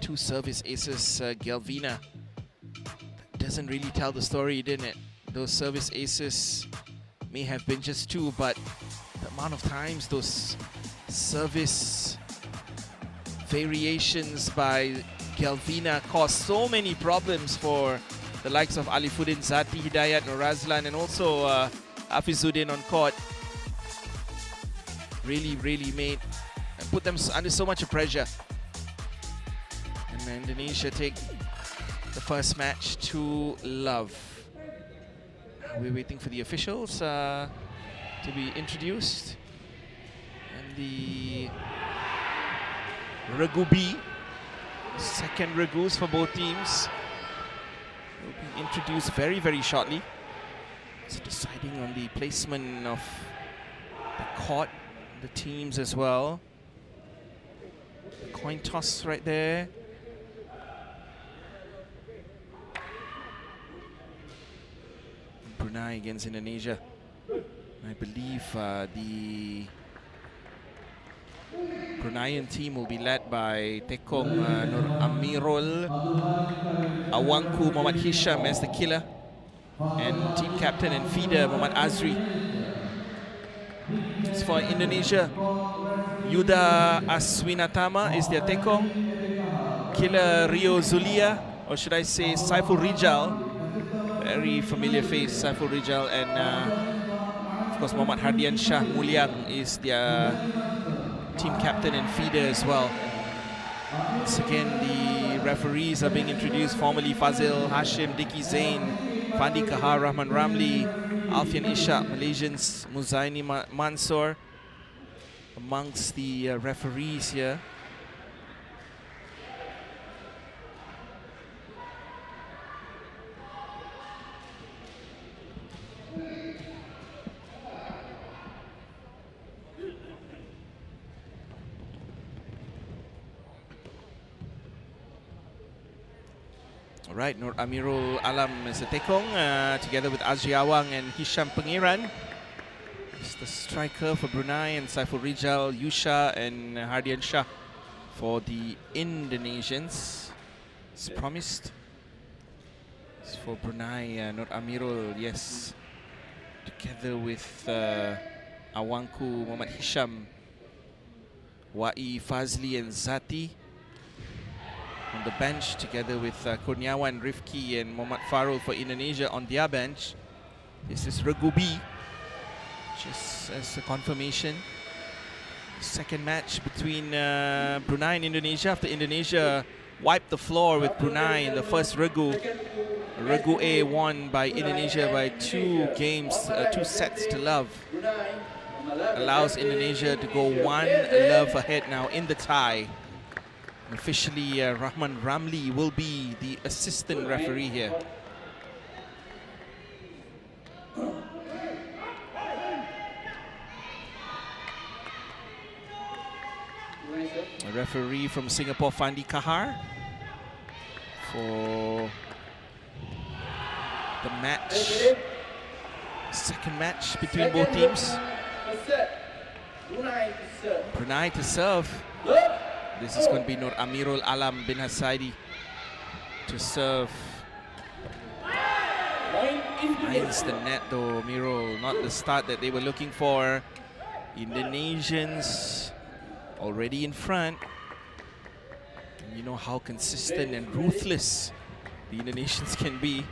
S1: 2 service aces, Galvina. That doesn't really tell the story, didn't it? Those service aces may have been just 2, but the amount of times those service variations by Galvina caused so many problems for the likes of Alifuddin, Zati Hidayat, Norazlan, and also Hafizuddin on court. Really put them under so much pressure. And Indonesia take the first match to love. We're waiting for the officials to be introduced. And the Regu B, second Regus for both teams, will be introduced very shortly. It's deciding on the placement of the court, the teams as well. The coin toss right there. Brunei against Indonesia. I believe the Bruneian team will be led by Tekong Nur Amirul, Awangku Muhammad Hisham as the killer, and team captain and feeder Muhammad Azri. As for Indonesia, Yuda Aswinatama is their Tekong, killer Rio Zulia, or should I say Saiful Rijal, very familiar face, Saiful Rijal, and of course Muhammad Hardian Shah Mulyang is their team captain and feeder as well. Once again, the referees are being introduced formally: Fazil Hashim, Diki Zain, Fandi Kahar, Rahman Ramli, Alfian Ishak, Malaysians Muzaini Mansour amongst the referees here. All right, Nur Amirul Alam is the Tekong, together with Azri Awang and Hisham Pengiran. It's the striker for Brunei, and Saiful Rijal, Yusha, and Hardian Shah for the Indonesians. It's promised. It's for Brunei, Nur Amirul, yes. Together with Awangku, Muhammad Hisham, Wa'i, Fazli, and Zati. on the bench, together with Kurniawan, Rifki and Muhammad Farul for Indonesia on their bench. This is Regu B, just as a confirmation. Second match between Brunei and Indonesia after Indonesia wiped the floor with Brunei in the first Regu. Regu A won by Indonesia by 2 sets to love. Allows Indonesia to go 1 love ahead now in the tie. Officially, Rahman Ramli will be the assistant referee here. A referee from Singapore, Fandi Kahar, for the match. Second match between both teams. Brunei to serve. This is going to be Nur Amirul Alam bin Hasaidi to serve. Finds the net though, Amirul. Not the start that they were looking for. Indonesians already in front. And you know how consistent and ruthless the Indonesians can be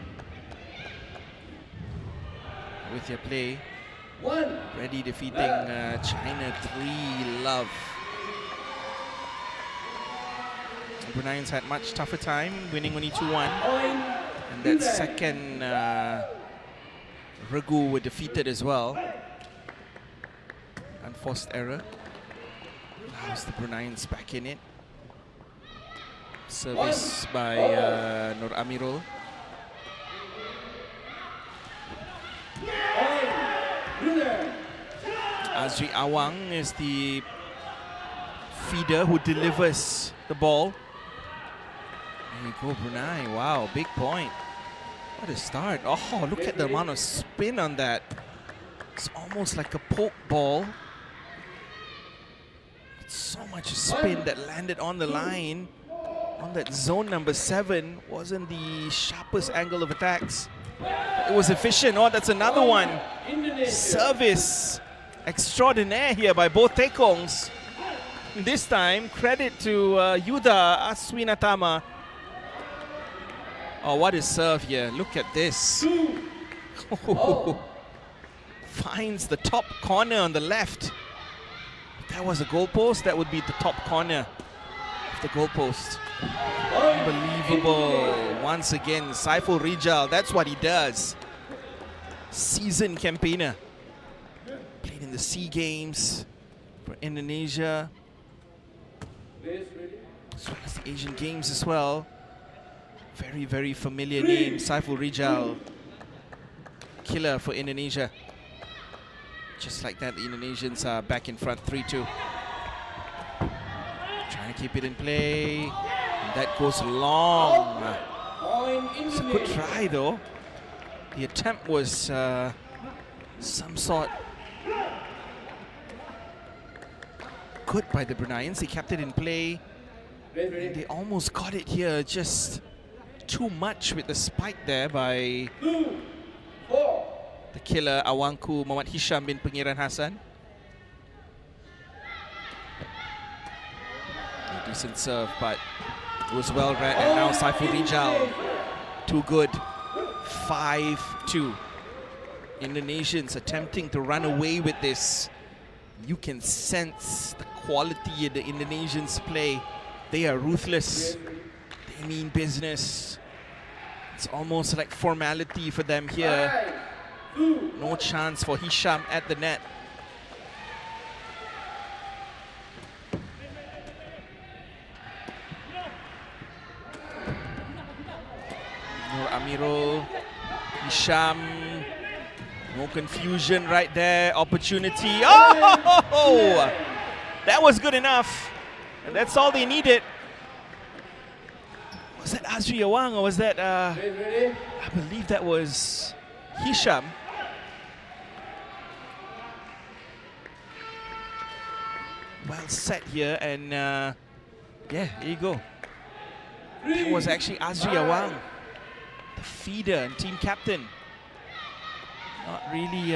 S1: with their play. Ready defeating China 3 love. Bruneians had much tougher time, winning only 2-1. And that second Regu were defeated as well. Unforced error. Allows the Bruneians back in it. Service by Nur Amirul. Azri Awang is the feeder who delivers the ball. There you go, Brunei. Wow, big point. What a start. Oh, look at the amount of spin on that. It's almost like a poke ball. It's so much spin that landed on the line. On that zone number 7. Wasn't the sharpest angle of attacks. It was efficient. Oh, that's another one. Service extraordinaire here by both Tekongs. This time, credit to Yuda Aswinatama. Oh, what a serve here. Look at this. Finds the top corner on the left. If that was a goalpost, that would be the top corner of the goalpost. Unbelievable. Once again, Saiful Rijal, that's what he does. Seasoned campaigner. Played in the SEA Games for Indonesia, as well as the Asian Games as well. Very, very familiar name, Saiful Rijal. Killer for Indonesia. Just like that, the Indonesians are back in front 3-2. Trying to keep it in play. And that goes long. It's a good try though. The attempt was some sort good by the Bruneians. They kept it in play. And they almost got it here. Just too much with the spike there by the killer Awangku Muhammad Hisham bin Pengiran Hassan. A decent serve, but it was well read. And now Saiful Rijal, too good. 5-2. Indonesians attempting to run away with this. You can sense the quality of the Indonesians' play. They are ruthless. They mean business. It's almost like formality for them here. No chance for Hisham at the net. Nur Amirul, Hisham, no confusion right there. Opportunity. Oh, that was good enough. And that's all they needed. Was that Azri Awang or was that, I believe that was Hisham. Well set here, and yeah, here you go. It was actually Azri Awang, the feeder and team captain. Not really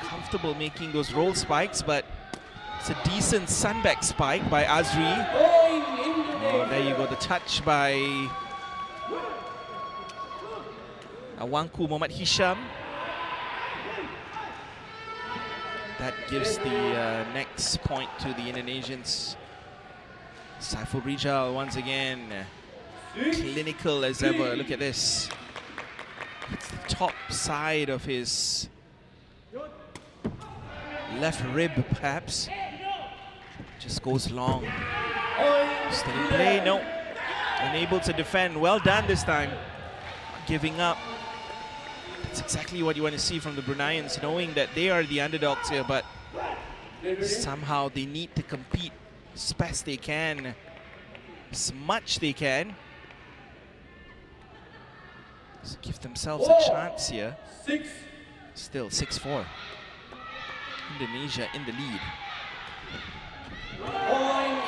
S1: comfortable making those roll spikes, but it's a decent sunback spike by Azri. Oh, there you go, the touch by Awangku Muhammad Hisham. That gives the next point to the Indonesians. Saiful Rijal once again, clinical as ever. Look at this. It's the top side of his left rib, perhaps. Just goes long. Steady play, no. Unable to defend. Well done this time. Giving up. That's exactly what you want to see from the Bruneians, knowing that they are the underdogs here, but somehow they need to compete as best they can, as much they can. So give themselves a chance here. Still 6-4. Indonesia in the lead.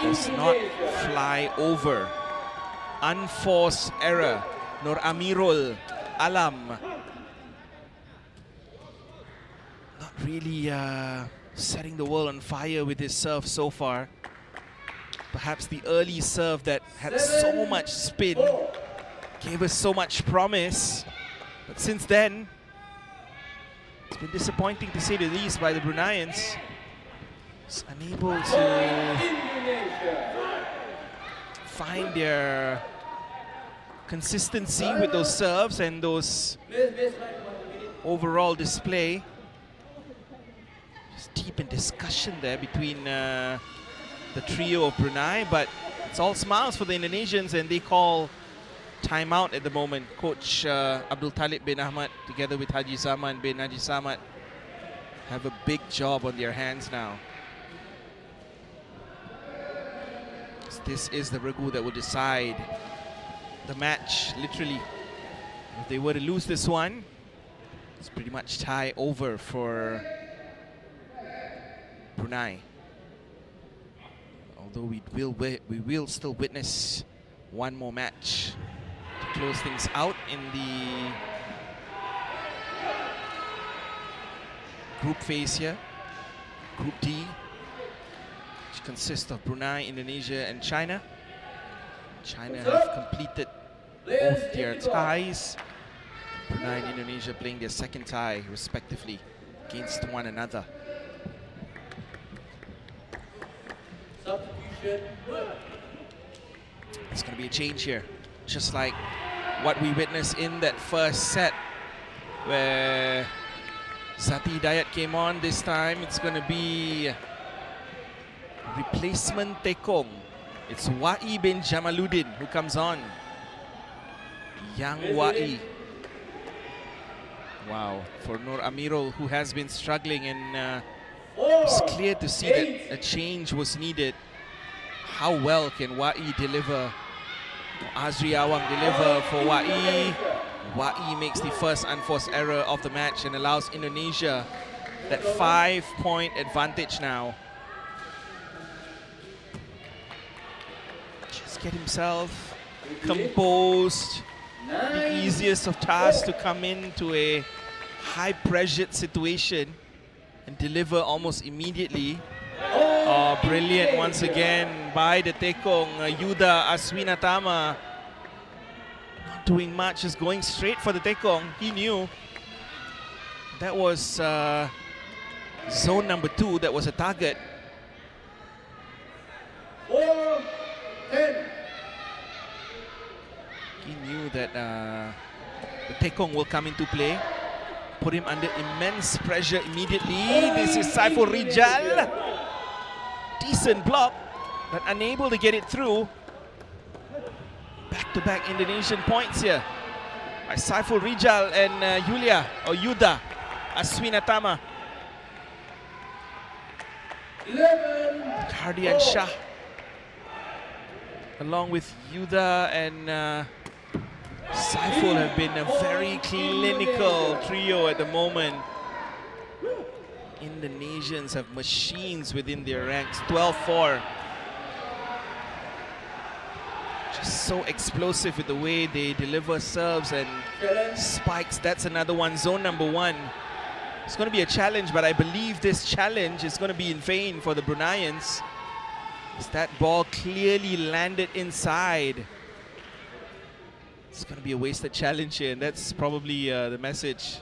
S1: Does not fly over. Unforced error. Nur Amirul Alam. Not really setting the world on fire with his serve so far. Perhaps the early serve that had so much spin gave us so much promise. But since then, it's been disappointing to say the least by the Bruneians. It's unable to find their consistency with those serves and those overall display. Just deep in discussion there between the trio of Brunei, but it's all smiles for the Indonesians, and they call timeout at the moment. Coach Abdul Talib bin Ahmad together with Haji Zaman bin Haji Samad have a big job on their hands now. This is the Regu that will decide the match, literally. If they were to lose this one, it's pretty much tie over for Brunei. Although we will still witness one more match to close things out in the group phase here, Group D, which consists of Brunei, Indonesia and China. China have completed both their ties. Brunei and Indonesia playing their second tie respectively against one another. It's going to be a change here, just like what we witnessed in that first set where Sati Hidayat came on. This time it's going to be replacement Tekong. It's Wa'i bin Jamaluddin who comes on. Young Wa'i. Wow, for Nur Amirul, who has been struggling, and it's clear to see that a change was needed. How well can Wa'i deliver? Azri Awang deliver for Wa'i. Wa'i makes the first unforced error of the match and allows Indonesia that 5-point advantage now. Just get himself composed. The easiest of tasks to come into a high-pressured situation and deliver almost immediately. Oh, brilliant once again by the Tekong. Yuda Aswinatama not doing much, just going straight for the Tekong. He knew that was zone number 2, that was a target.
S2: 4-10.
S1: He knew that the Tekong will come into play. Put him under immense pressure immediately. This is Saiful Rijal. Decent block, but unable to get it through. Back-to-back Indonesian points here by Saiful Rijal and Yuda Aswinatama.
S2: 11.
S1: Kardian Shah, along with Yuda and Saiful, have been a very clinical trio at the moment. Indonesians have machines within their ranks. 12-4. Just so explosive with the way they deliver serves and spikes. That's another one, zone number 1. It's going to be a challenge, but I believe this challenge is going to be in vain for the Bruneians. That ball clearly landed inside. It's going to be a wasted challenge here, and that's probably the message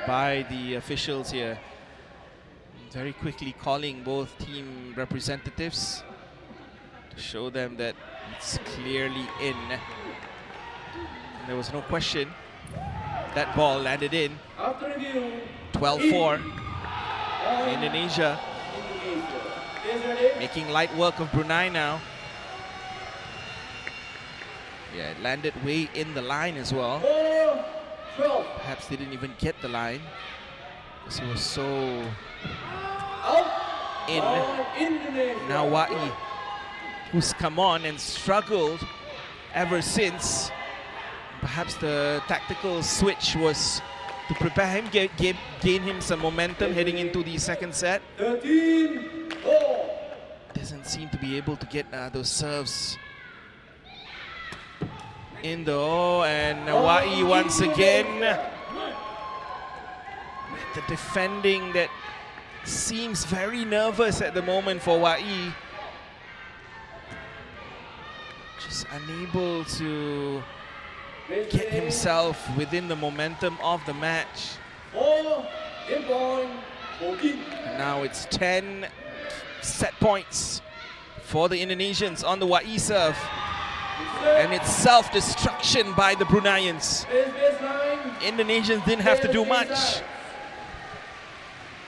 S1: by the officials here. Very quickly calling both team representatives to show them that it's clearly in. And there was no question. That ball landed in. 12-4. Indonesia making light work of Brunei now. Yeah, it landed way in the line as well. Perhaps they didn't even get the line because it was so in. Now Wa'i, who's come on and struggled ever since. Perhaps the tactical switch was to prepare him, gain him some momentum heading into the second set. Doesn't seem to be able to get those serves in though, and Wa'i once again. The defending that seems very nervous at the moment for Wa'i. Just unable to get himself within the momentum of the match. And now it's 10 set points for the Indonesians on the Wa'i serve. And it's self-destruction by the Bruneians. Indonesians didn't have to do much,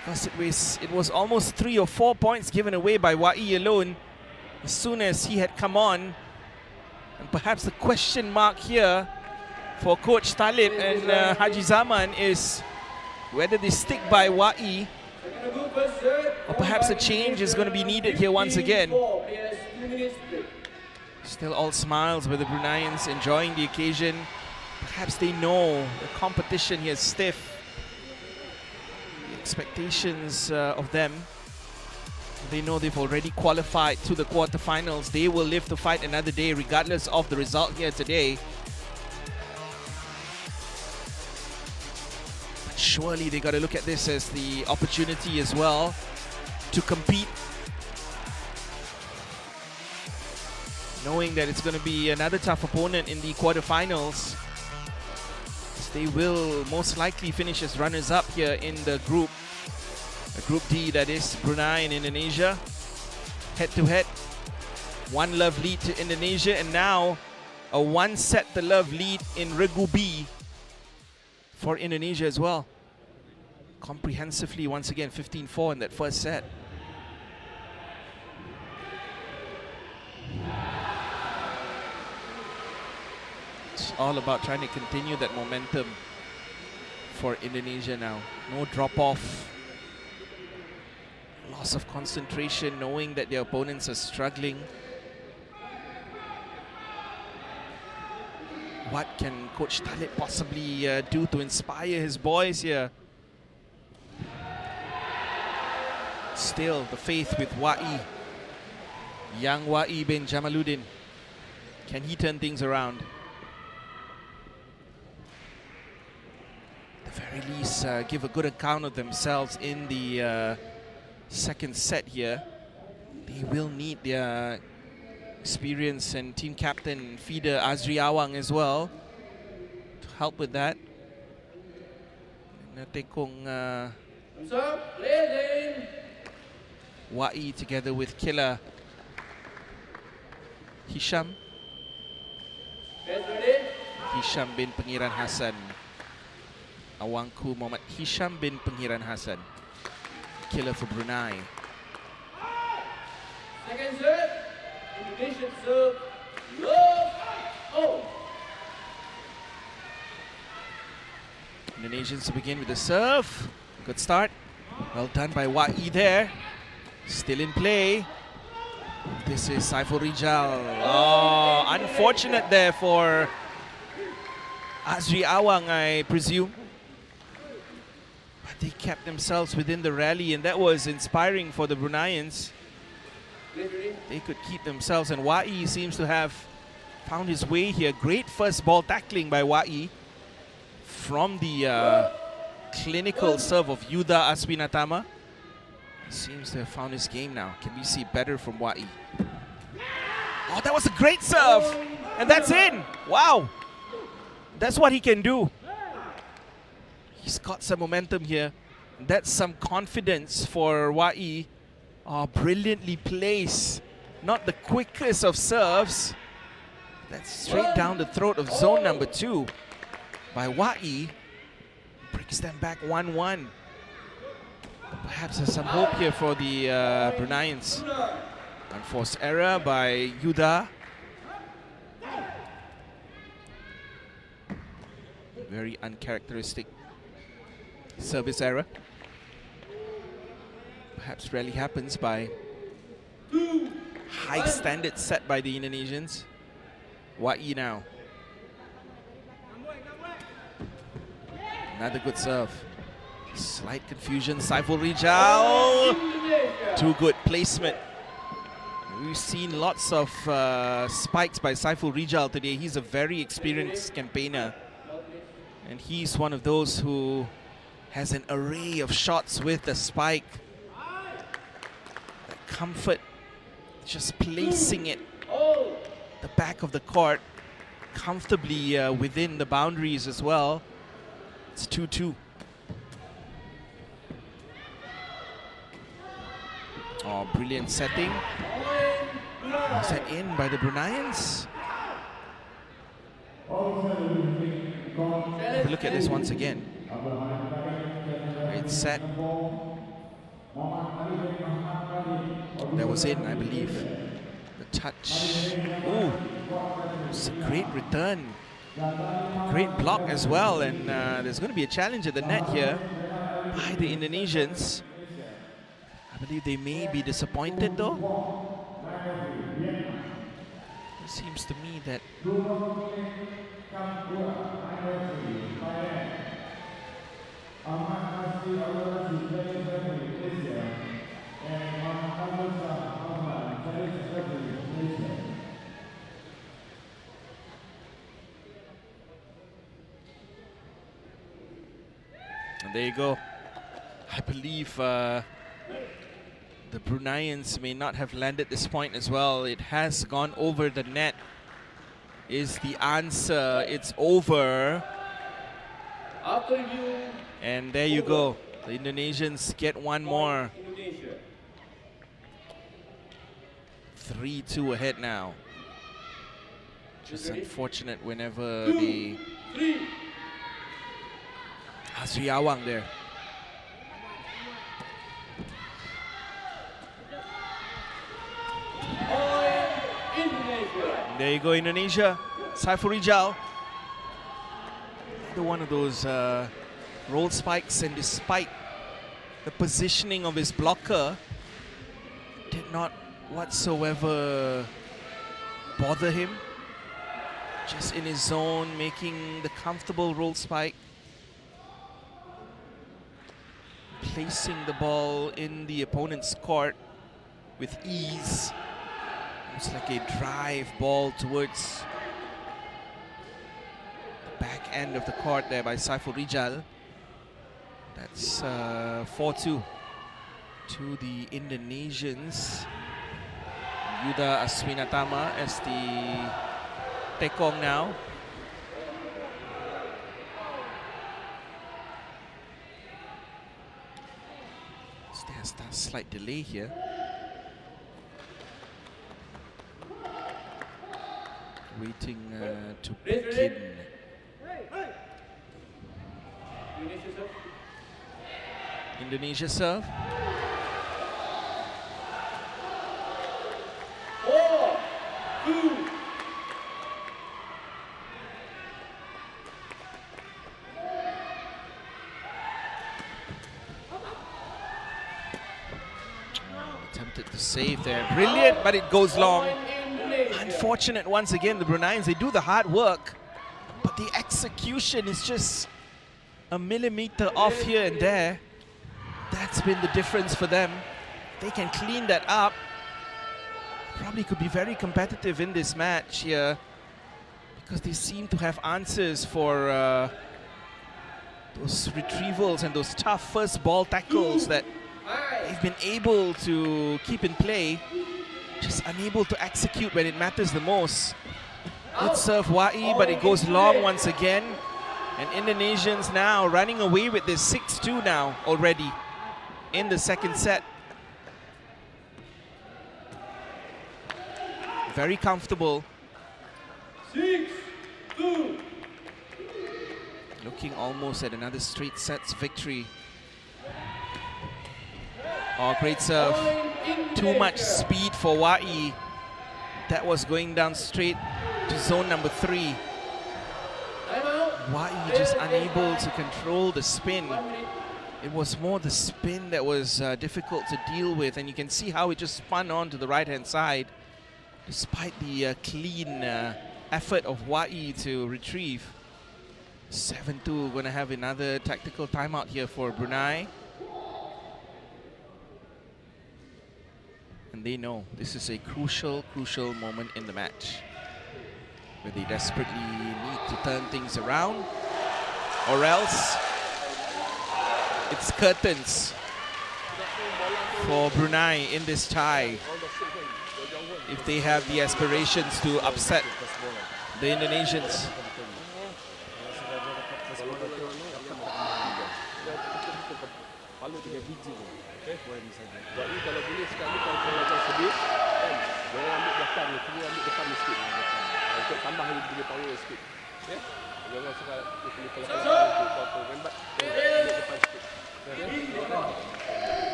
S1: because it was almost 3 or 4 points given away by Wa'i alone as soon as he had come on. And perhaps the question mark here for Coach Talib and Haji Zaman is whether they stick by Wa'i or perhaps a change is going to be needed here once again. Still all smiles by the Bruneians, enjoying the occasion. Perhaps they know the competition here is stiff. The expectations of them, they know they've already qualified to the quarterfinals. They will live to fight another day regardless of the result here today. But surely they got to look at this as the opportunity as well to compete, knowing that it's going to be another tough opponent in the quarterfinals. They will most likely finish as runners-up here in the Group D, that is Brunei and Indonesia. Head-to-head, 1-love lead to Indonesia, and now a 1-set-to-love lead in Regu B for Indonesia as well. Comprehensively, once again, 15-4 in that first set. It's all about trying to continue that momentum for Indonesia now. No drop-off. Loss of concentration, knowing that their opponents are struggling. What can Coach Talib possibly do to inspire his boys here? Still the faith with Wa'i. Young Wa'i bin Jamaluddin. Can he turn things around? At the very least, give a good account of themselves in the second set here. They will need their experience and team captain feeder Azri Awang as well to help with that. Natekong Wa'i together with killer Hisham bin Pengiran Hassan. Awangku Muhammad Hisham bin Pengiran Hassan, killer for Brunei.
S2: Second serve, Indonesian serve, love, oh.
S1: Indonesians to begin with the serve. Good start. Well done by Wa'i there. Still in play. This is Saiful Rijal. Oh, unfortunate there for Azri Awang, I presume. But they kept themselves within the rally, and that was inspiring for the Bruneians. They could keep themselves, and Wa'i seems to have found his way here. Great first ball tackling by Wa'i from the clinical serve of Yuda Aswinatama. Seems to have found his game now. Can we see better from Wa'i? Oh, that was a great serve! And that's in! Wow! That's what he can do. He's got some momentum here. That's some confidence for Wa'i. Oh, brilliantly placed. Not the quickest of serves. That's straight down the throat of zone number 2 by Wa'i. Brings them back 1-1. Perhaps there's some hope here for the Bruneians. Unforced error by Yuda. Very uncharacteristic service error. Perhaps rarely happens by high standards set by the Indonesians. Wa'i now. Another good serve. Slight confusion. Saiful Rijal. Too good placement. We've seen lots of spikes by Saiful Rijal today. He's a very experienced campaigner. And he's one of those who has an array of shots with the spike. The comfort, just placing it the back of the court comfortably within the boundaries as well. It's 2-2. Oh, brilliant setting. Was that in by the Bruneians? Have a look at this once again. Great set. That was in, I believe. The touch. Ooh, it's a great return. Great block as well, and there's going to be a challenge at the net here by the Indonesians. I believe they may be disappointed though. It seems to me that and there you go. I believe the Bruneians may not have landed this point as well. It has gone over the net is the answer. It's over. And there you go. The Indonesians get one more. 3-2 ahead now. Just unfortunate whenever the Hasri Awang there. There you go, Indonesia. Saiful Rijal. Another one of those roll spikes, and despite the positioning of his blocker, did not whatsoever bother him. Just in his zone, making the comfortable roll spike. Placing the ball in the opponent's court with ease. It's like a drive ball towards the back end of the court there by Saiful Rijal. That's 4-2 to the Indonesians. Yuda Aswinatama as the tekong now. So there's that slight delay here. Waiting to begin. Indonesia serve.
S2: 4-2.
S1: Attempted to save there. Brilliant, but it goes long. Unfortunate once again, the Bruneians, they do the hard work, but the execution is just a millimeter off here and there. That's been the difference for them. They can clean that up. Probably could be very competitive in this match here because they seem to have answers for those retrievals and those tough first ball tackles that they've they've been able to keep in play, just unable to execute when it matters the most. Good serve Wai, but it goes long once again. And Indonesians now running away with this 6-2 now already in the second set. Very comfortable.
S2: 6-2.
S1: Looking almost at another straight sets victory. Oh, great serve. Too much speed for Wai. That was going down straight to zone number 3. Wai just unable to control the spin. It was more the spin that was difficult to deal with, and you can see how it just spun on to the right-hand side, despite the clean effort of Wai to retrieve. 7-2, going to have another tactical timeout here for Brunei. And they know this is a crucial moment in the match, where they desperately need to turn things around, or else it's curtains for Brunei in this tie if they have the aspirations to upset the Indonesians.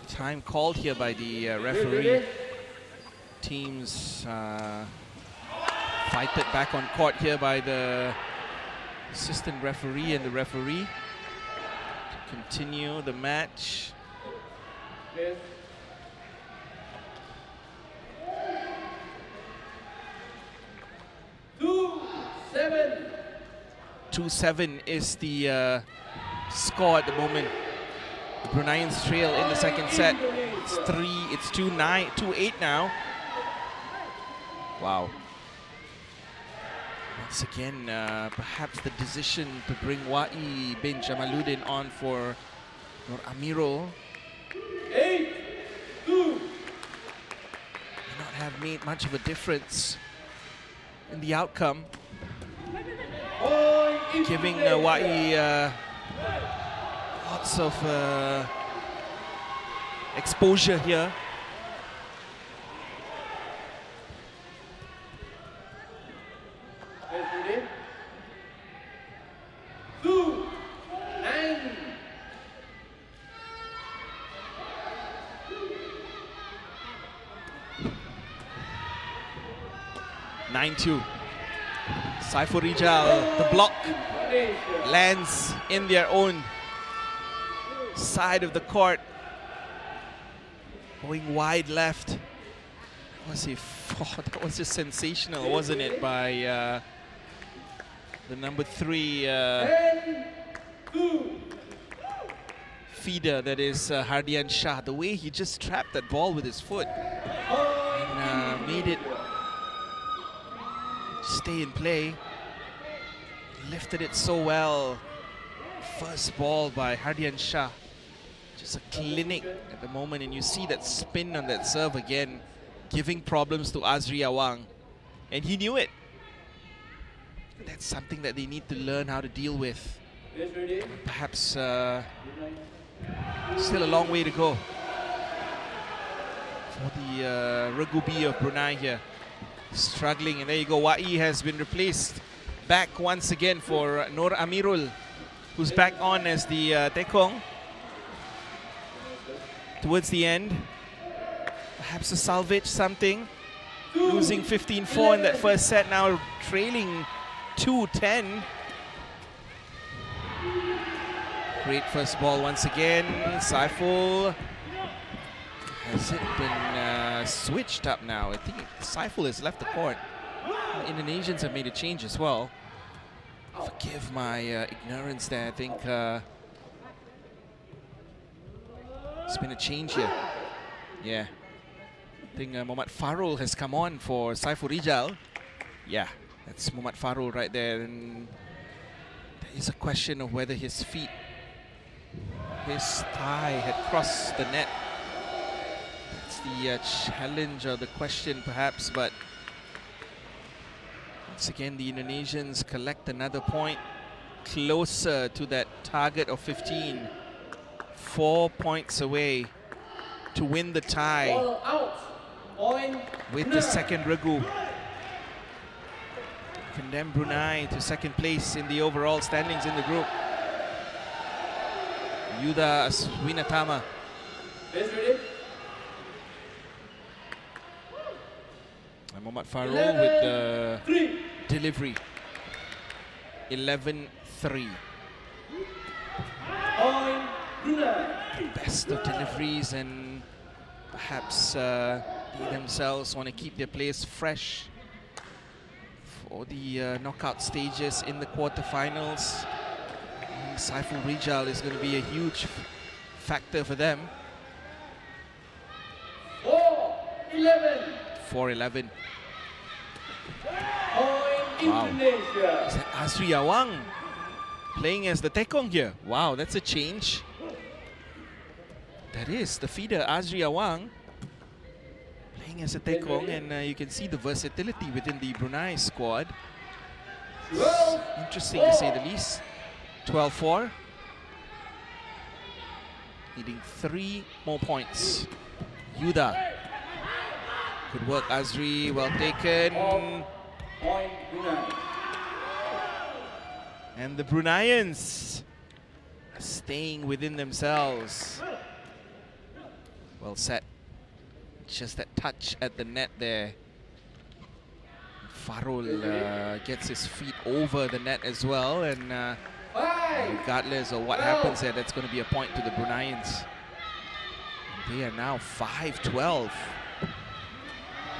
S1: Time called here by the referee. Teams fighted back on court here by the assistant referee and the referee to continue the match.
S2: Two-7.
S1: 2-7 is the score at the moment. The Bruneians trail in the second set. It's 2-8 now. Wow. Once again, perhaps the decision to bring Wai bin Jamaluddin on for Nur Amirul
S2: 8-2.
S1: may not have made much of a difference in the outcome, giving Wai lots of exposure here.
S2: Two, 9.
S1: 9-2. Saiful Rijal, the block lands in their own side of the court, going wide left. That was just sensational, wasn't it, by the number 3 feeder, that is Hardian Shah. The way he just trapped that ball with his foot and made it stay in play. Lifted it so well. First ball by Hardian Shah. Just a clinic at the moment, and you see that spin on that serve again, giving problems to Azri Awang. And he knew it. That's something that they need to learn how to deal with. Perhaps still a long way to go for the Regu B of Brunei here. Struggling, and there you go. Wai has been replaced back once again for Nur Amirul, who's back on as the Tekong towards the end. Perhaps to salvage something. Losing 15-4 in that first set, now trailing 2-10. Great first ball once again. Saiful. Has it been switched up now? I think Saiful has left the court. The Indonesians have made a change as well. Forgive my ignorance there. I think it's been a change here. Yeah. I think Muhammad Farul has come on for Saiful Rijal. Yeah, that's Muhammad Farul right there. And I There is a question of whether his thigh had crossed the net. That's the challenge or the question perhaps, but once again the Indonesians collect another point, closer to that target of 15. 4 points away to win the tie
S2: Ball out. Point
S1: with the second Regu. Condemn Brunei to second place in the overall standings in the group. Yuda Aswinatama.
S2: Base ready.
S1: And Mohammad Farul with the
S2: 3.
S1: delivery. 11-3.
S2: Point Brunei.
S1: Best of deliveries, and perhaps they themselves want to keep their players fresh for the knockout stages in the quarterfinals. Saiful Rijal is going to be a huge factor for them.
S2: 4-11.
S1: 4-11.
S2: Point
S1: Wow.
S2: Indonesia.
S1: Is that Azri Awang playing as the Tekong here? Wow, that's a change. That is the feeder Azri Awang playing as a Tekong, and you can see the versatility within the Brunei squad. Interesting to say the least. 12-4. Needing 3 more points. Yuda. Good work, Azri. Well taken.
S2: Point Brunei.
S1: And the Bruneians staying within themselves. Well set. Just that touch at the net there. Farul gets his feet over the net as well, and regardless of what happens there, that's going to be a point to the Bruneians. They are now 5-12.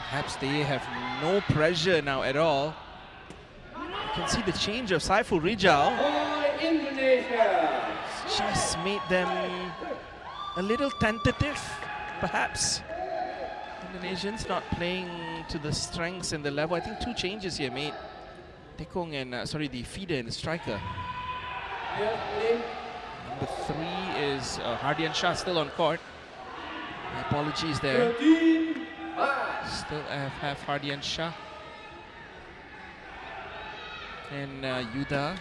S1: Perhaps they have no pressure now at all. You can see the change of Saiful Rijal.
S2: Point Indonesia.
S1: Just made them a little tentative, perhaps. Indonesians not playing to the strengths and the level. I think 2 changes here made. Tekong and, the feeder and the striker. Number 3 is Hardian Shah still on court. My apologies there.
S2: 13-5.
S1: Still have Hardian Shah. And Yuda.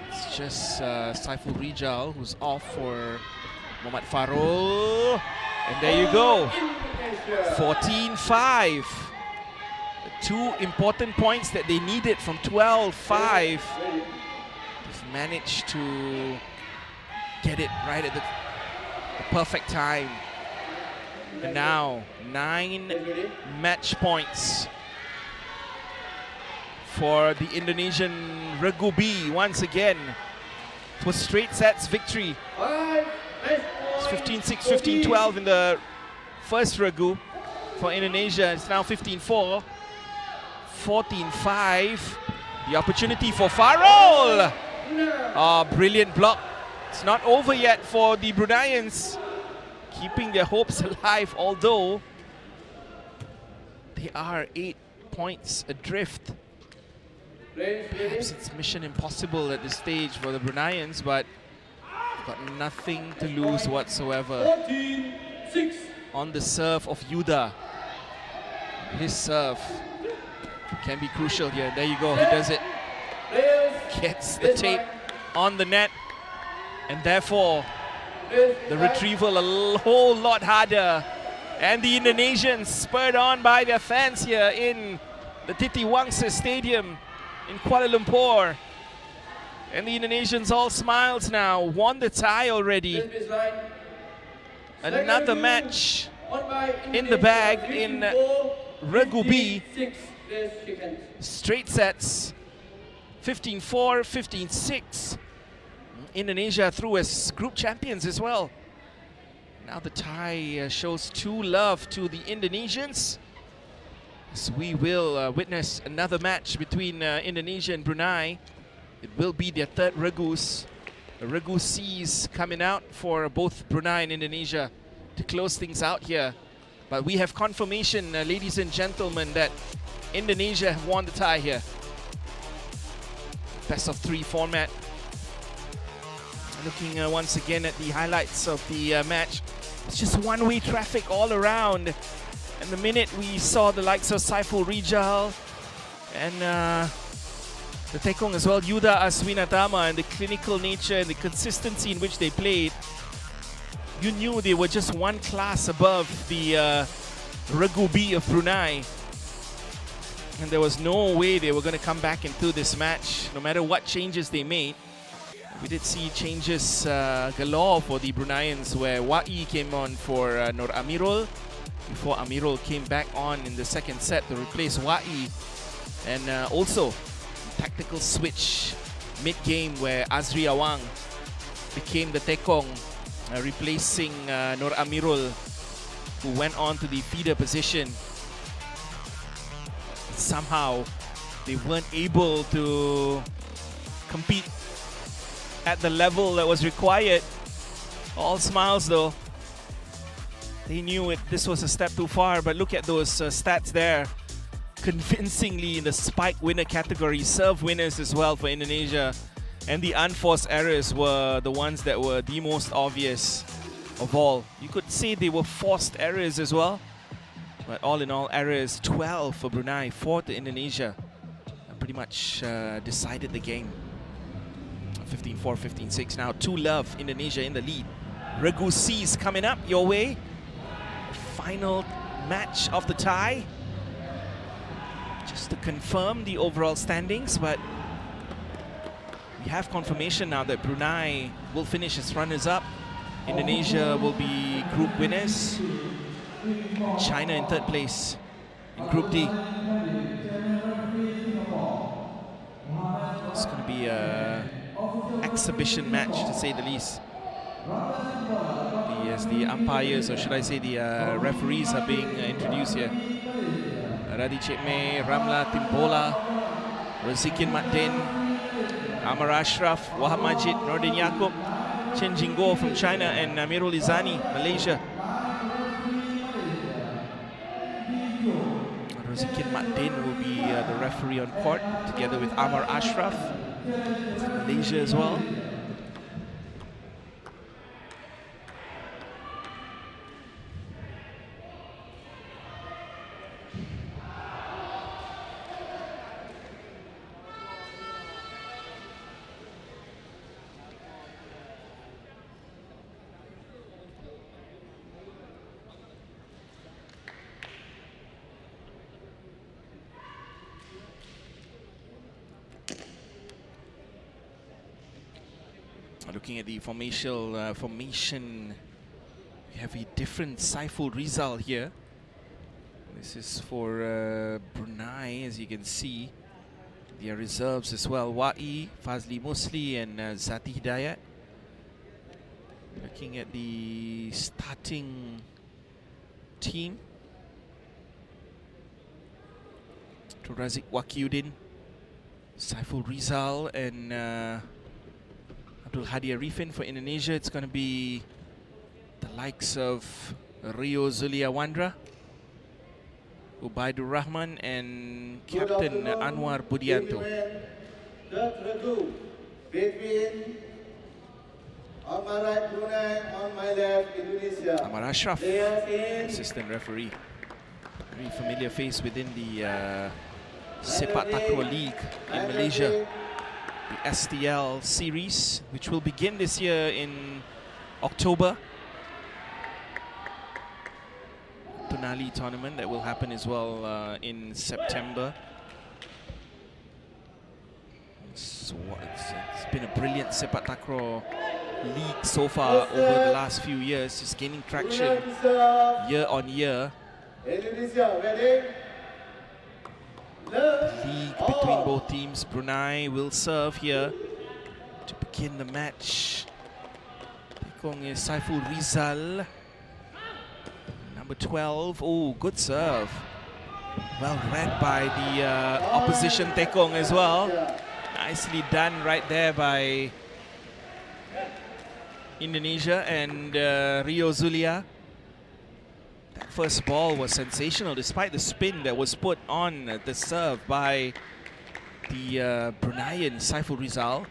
S1: It's just Saiful Rijal who's off for Mohammad Farul. And there you go. 14-5. The 2 important points that they needed from 12-5. They've managed to get it right at the perfect time. And now 9 match points for the Indonesian Regu B once again for straight sets victory. It's 15-6, 15-12 in the first Regu for Indonesia. It's now 15-4, 14-5. The opportunity for Farul. Brilliant block. It's not over yet for the Bruneians, keeping their hopes alive, although they are 8 points adrift. Perhaps it's mission impossible at this stage for the Bruneians, but got nothing to lose whatsoever.
S2: 14-6.
S1: On the serve of Yuda. His serve can be crucial here. There you go, he does it. Gets the tape on the net, and therefore the retrieval a whole lot harder. And the Indonesians, spurred on by their fans here in the Titi Wangsa Stadium in Kuala Lumpur. And the Indonesians all smiles now, won the tie already. Another match in the bag in Regu B. Straight sets, 15-4, 15-6. Indonesia through as group champions as well. Now the tie shows 2 love to the Indonesians. So we will witness another match between Indonesia and Brunei. It will be their 3rd Regus. The Regu C's coming out for both Brunei and Indonesia to close things out here. But we have confirmation, ladies and gentlemen, that Indonesia have won the tie here. best of 3 format. Looking once again at the highlights of the match. It's just one-way traffic all around. And the minute we saw the likes of Saiful Rijal and the Tekong as well, Yuda Aswinatama, and the clinical nature and the consistency in which they played, you knew they were just one class above the Regu B of Brunei. And there was no way they were going to come back into this match, no matter what changes they made. We did see changes galore for the Bruneians, where Wa'i came on for Nur Amirul, before Amirul came back on in the second set to replace Wa'i. And also, tactical switch mid-game where Azri Awang became the Tekong, replacing Nur Amirul, who went on to the feeder position. Somehow, they weren't able to compete at the level that was required. All smiles though. They knew this was a step too far, but look at those stats there. Convincingly in the spike winner category, serve winners as well for Indonesia. And the unforced errors were the ones that were the most obvious of all. You could say they were forced errors as well. But all in all, errors 12 for Brunei, 4 to Indonesia. And pretty much decided the game. 15-4, 15-6 now. 2-love, Indonesia in the lead. Regu C is coming up your way. Final match of the tie. Just to confirm the overall standings, but we have confirmation now that Brunei will finish as runners-up. Indonesia will be group winners. China in third place in Group D. It's going to be an exhibition match, to say the least. As the umpires, or should I say the referees, are being introduced here. Radhi Chekme, Ramla Timbola, Razikin Matin, Amar Ashraf, Wahab Majid, Nordin Yaakob, Chen Jinggo from China, and Amirul Izani, Malaysia. Razikin Matin will be the referee on court, together with Amar Ashraf, Malaysia as well. Looking at the formation, we have a different Saiful Rizal here. This is for Brunei, as you can see. Their reserves as well, Wa'i, Fazli Musli, and Zati Hidayat. Looking at the starting team. To Razik Wakiuddin, Saiful Rizal, and Abdul Hadi Arifin. For Indonesia, it's going to be the likes of Rio Zulia Wandra, Ubaidur Rahman, and Captain Anwar Budianto.
S2: Between on my right Brunei, on my left Indonesia.
S1: Amar Ashraf, assistant referee. Very familiar face within the Sepaktakraw League in Malaysia. The STL series, which will begin this year in October. Tonali tournament that will happen as well in September. It's been a brilliant Sepaktakraw league so far over the last few years, just gaining traction year on year.
S2: Indonesia ready?
S1: League between both teams. Brunei will serve here to begin the match. Tekong is Saiful Rizal, number 12. Oh, good serve. Well read by the opposition Tekong as well. Nicely done right there by Indonesia and Rio Zulia. That first ball was sensational, despite the spin that was put on the serve by the Bruneian Saiful Rizal.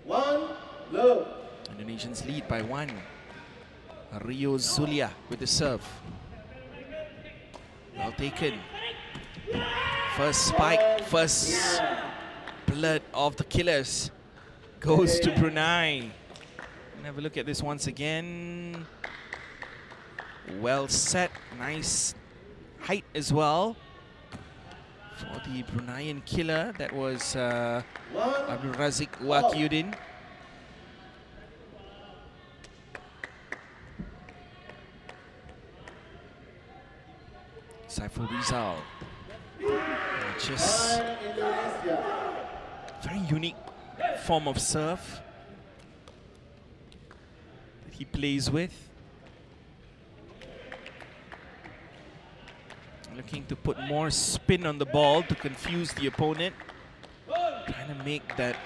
S2: 1 love.
S1: Indonesians lead by 1. Rio Zulia with the serve. Well taken. First spike, first blood of the killers goes to Brunei. And have a look at this once again. Well set, nice height as well for the Bruneian killer. That was Abdul Razik Wakiuddin. Saiful Rizal. Just very unique form of serve that he plays with. Looking to put more spin on the ball to confuse the opponent. Trying to make that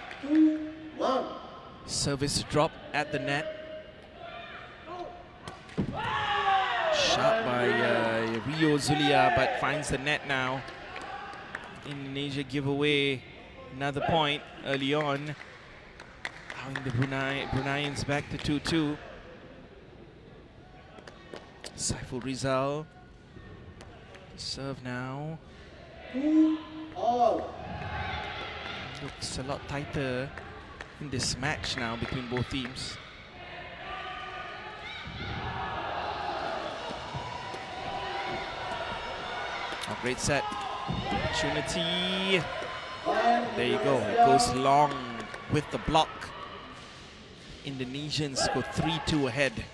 S1: service drop at the net. Shot by Rio Zulia, but finds the net now. Indonesia give away another point early on, allowing the Bruneians back to 2-2. Saiful Rizal. Serve now. Looks a lot tighter in this match now between both teams. Oh, great set. Opportunity. There you go. It goes long with the block. Indonesians go 3-2 ahead.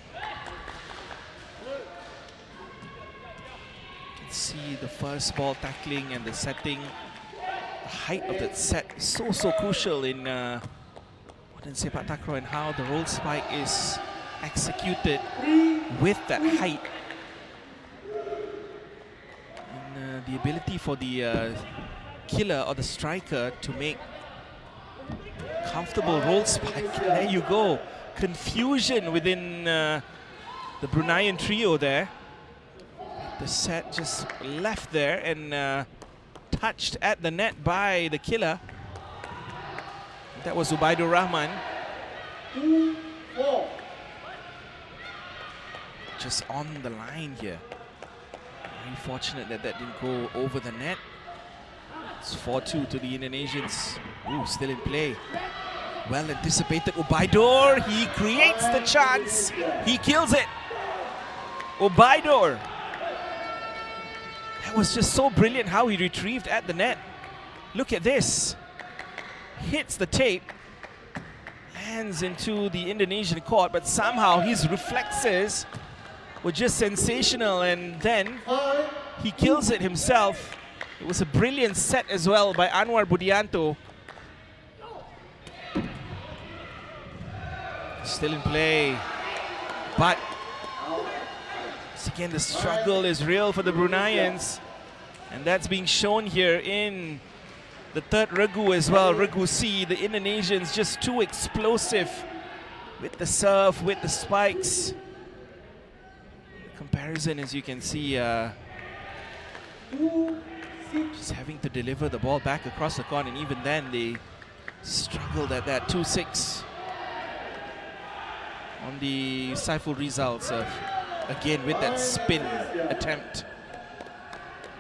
S1: See the first ball tackling and the setting. The height of that set is so crucial in modern Sepaktakraw, and how the roll spike is executed with that height. And the ability for the killer or the striker to make comfortable roll spike. There you go. Confusion within the Bruneian trio there. The set just left there and touched at the net by the killer. That was Ubaidur Rahman. Just on the line here. Very fortunate that that didn't go over the net. It's 4-2 to the Indonesians. Ooh, still in play. Well anticipated Ubaidur. He creates the chance. He kills it. Ubaidur. That was just so brilliant how he retrieved at the net. Look at this. Hits the tape. Lands into the Indonesian court, but somehow his reflexes were just sensational, and then he kills it himself. It was a brilliant set as well by Anwar Budianto. Still in play, but again, the struggle is real for the Bruneians, and that's being shown here in the third Regu as well, Regu C. The Indonesians just too explosive with the serve, with the spikes. Comparison, as you can see, just having to deliver the ball back across the court, and even then they struggled at that 2-6 on the Saiful Rizal serve. Again with that spin attempt,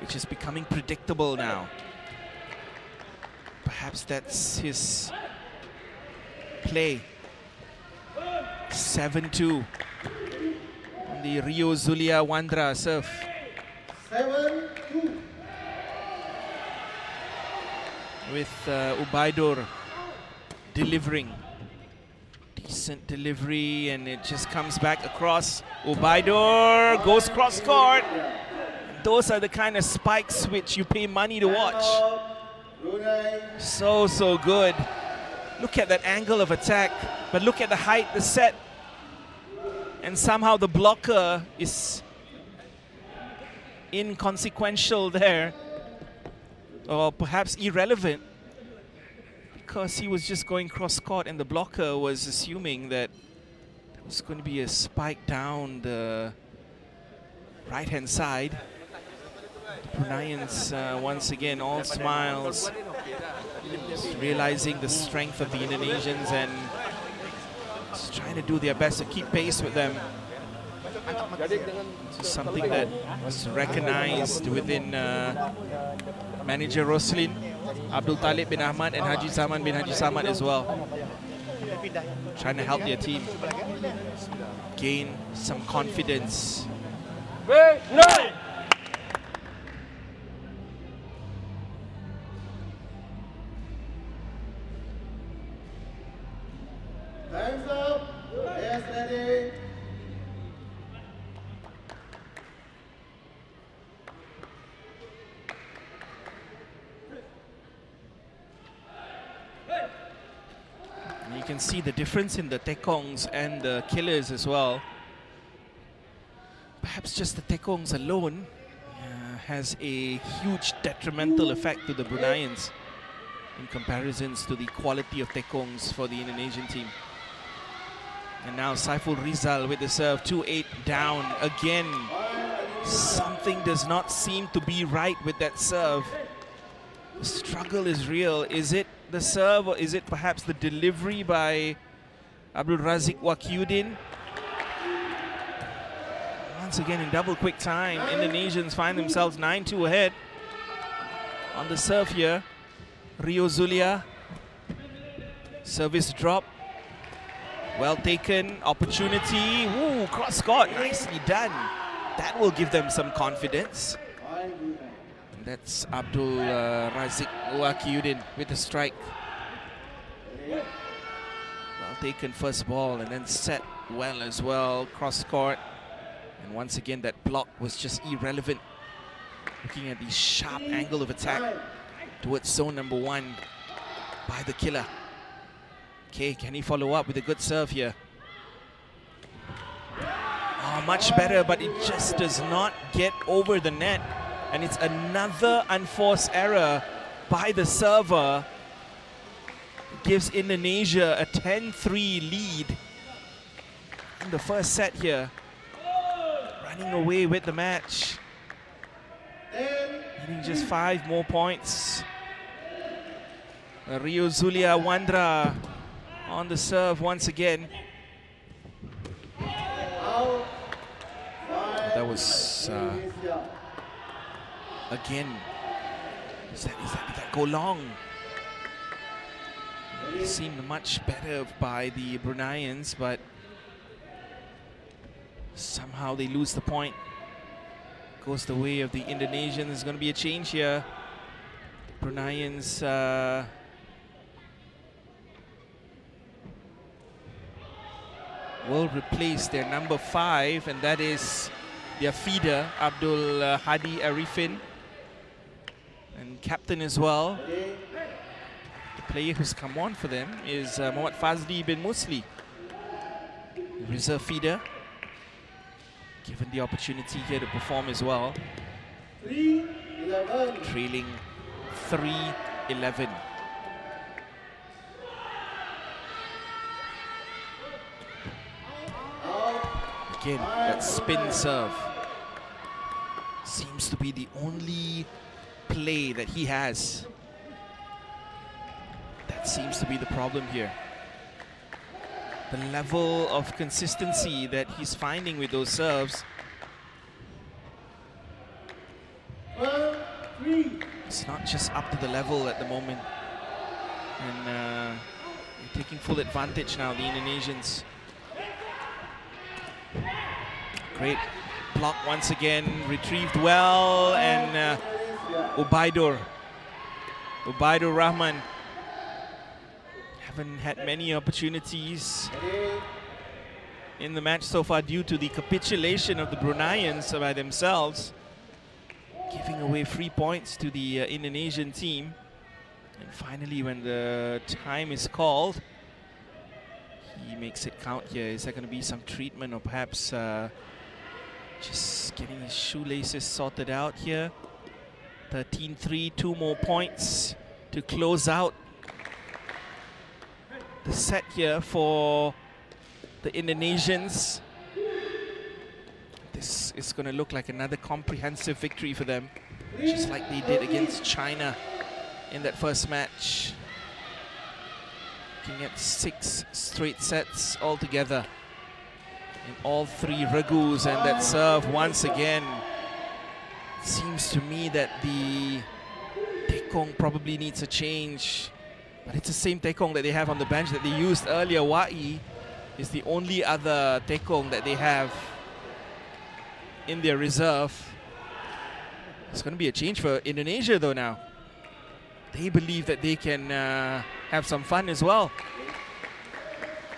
S1: which is becoming predictable now. Perhaps that's his play. 7-2 on the Rio Zulia Wandra serve.
S2: 7-2.
S1: With Ubaidur delivering. Decent delivery, and it just comes back across. Ubaidur goes cross court. Those are the kind of spikes which you pay money to watch. So good. Look at that angle of attack, but look at the height, the set, and somehow the blocker is inconsequential there, or perhaps irrelevant, because he was just going cross court and the blocker was assuming that there was going to be a spike down the right hand side. Bruneians once again all smiles, just realizing the strength of the Indonesians and just trying to do their best to keep pace with them. This is something that was recognized within manager Roslin, Abdul Talib bin Ahmad and Haji Zaman bin Haji Samad as well. Trying to help their team gain some confidence.
S2: Time's up. Yes, ready.
S1: And you can see the difference in the tekongs and the killers as well. Perhaps just the tekongs alone has a huge detrimental effect to the Bruneians in comparisons to the quality of tekongs for the Indonesian team. And now Saiful Rizal with the serve, 2-8 down again. Something does not seem to be right with that serve. The struggle is real. Is it the serve or is it perhaps the delivery by Abdul Razik Wakyudin? Once again in double quick time, Indonesians find themselves 9-2 ahead. On the serve here, Rio Zulia. Service drop. Well taken, opportunity. Ooh, cross court, nicely done. That will give them some confidence. And that's Abdul Razik Wakyudin with the strike. Well taken first ball and then set well as well, cross court. And once again, that block was just irrelevant. Looking at the sharp angle of attack towards zone number 1 by the killer. Okay, can he follow up with a good serve here? Oh, much better, but it just does not get over the net. And it's another unforced error by the server. It gives Indonesia a 10-3 lead in the first set here. Running away with the match. Needing just 5 more points. Rio Zulia Wandra on the serve once again. That was again. Did that go long? It seemed much better by the Bruneians, but somehow they lose the point. Goes the way of the Indonesians. There's going to be a change here. The Bruneians will replace their number 5, and that is their feeder, Abdul Hadi Arifin, and captain as well. The player who's come on for them is Muhammad Fazli bin Musli, the reserve feeder, given the opportunity here to perform as well.
S2: 3-11.
S1: Trailing 3-11. Again, that spin serve seems to be the only play that he has. That seems to be the problem here. The level of consistency that he's finding with those serves, it's not just up to the level at the moment. And they're taking full advantage now, the Indonesians. Great block once again, retrieved well, and Ubaidur Rahman haven't had many opportunities in the match so far due to the capitulation of the Bruneians by themselves, giving away 3 points to the Indonesian team. And finally, when the time is called, he makes it count here. Is there going to be some treatment, or perhaps just getting his shoelaces sorted out here? 13-3, 2 more points to close out the set here for the Indonesians. This is going to look like another comprehensive victory for them. just like they did against China in that first match. Looking at 6 straight sets altogether in all 3 Regus, and that serve once again. Seems to me that the tekong probably needs a change, but it's the same tekong that they have on the bench that they used earlier. Wai is the only other tekong that they have in their reserve. It's going to be a change for Indonesia though now. They believe that they can have some fun as well.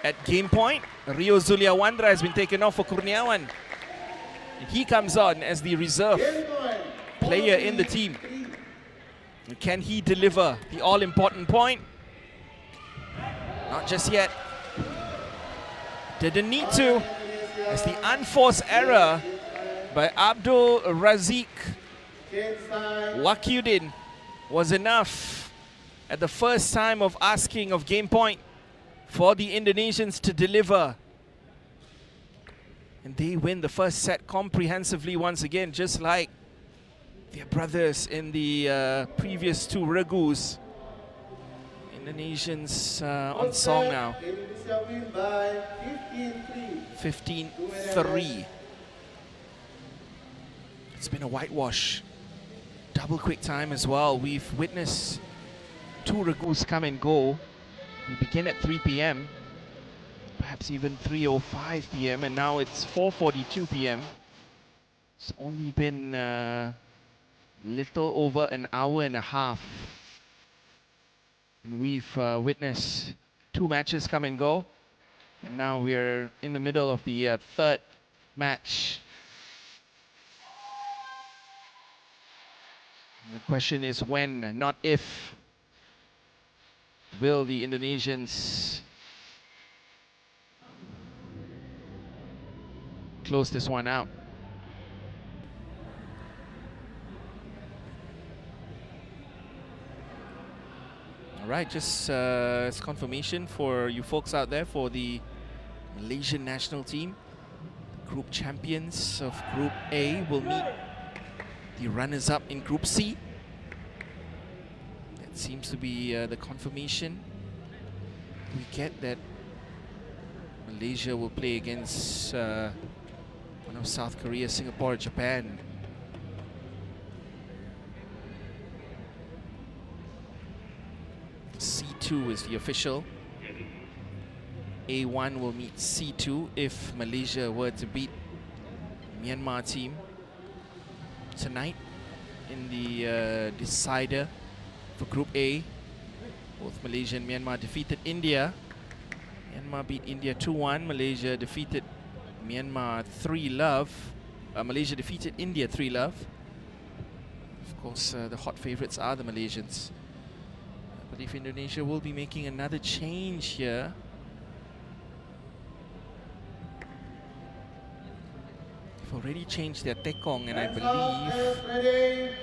S1: At game point, Rio Zuliawandra has been taken off for Kurniawan. And he comes on as the reserve player in the team. And can he deliver the all-important point? Not just yet. Didn't need to, as the unforced error by Abdul Razik Wakyudin was enough at the first time of asking of game point for the Indonesians to deliver. And they win the first set comprehensively once again, just like their brothers in the previous 2 Regus. Indonesians on song now. 15-3. It's been a whitewash. Double quick time as well. We've witnessed 2 Regus come and go. We begin at 3 p.m. perhaps even 3:05 p.m. and now it's 4:42 p.m. It's only been little over an hour and a half. And we've witnessed 2 matches come and go, and now we're in the middle of the 3rd match. The question is when, not if, will the Indonesians close this one out. All right, just as confirmation for you folks out there for the Malaysian national team. The group champions of Group A will meet the runners-up in Group C. That seems to be the confirmation we get, that Malaysia will play against one of South Korea, Singapore, Japan. C2 is the official. A1 will meet C2 if Malaysia were to beat Myanmar team tonight in the decider for Group A. Both Malaysia and Myanmar defeated India. Myanmar beat India 2-1. Malaysia defeated Myanmar 3-love. Malaysia defeated India 3-love. Of course, the hot favorites are the Malaysians. I believe Indonesia will be making another change here. They've already changed their tekong, and I believe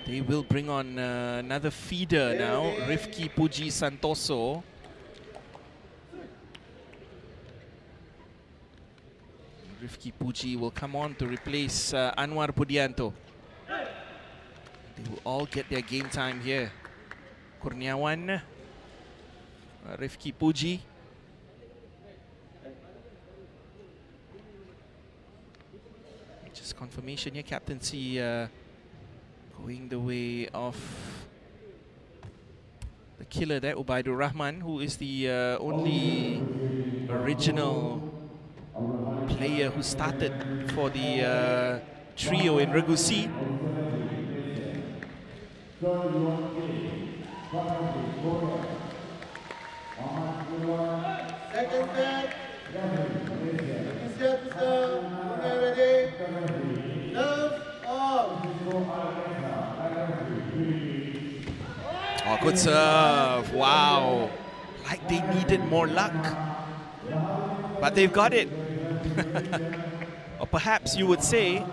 S1: they will bring on another feeder now, Rifki Puji Santoso. Rifki Puji will come on to replace Anwar Pudianto. They will all get their game time here. Kurniawan, Rifki Puji. Just confirmation here, captaincy going the way of the killer there, Ubaidur Rahman, who is the only original player who started for the trio in Regu C.
S2: Second set. Indonesia to serve. Brunei ready. Love all.
S1: Oh, good serve. Wow. Like they needed more luck. But they've got it. Or perhaps you would say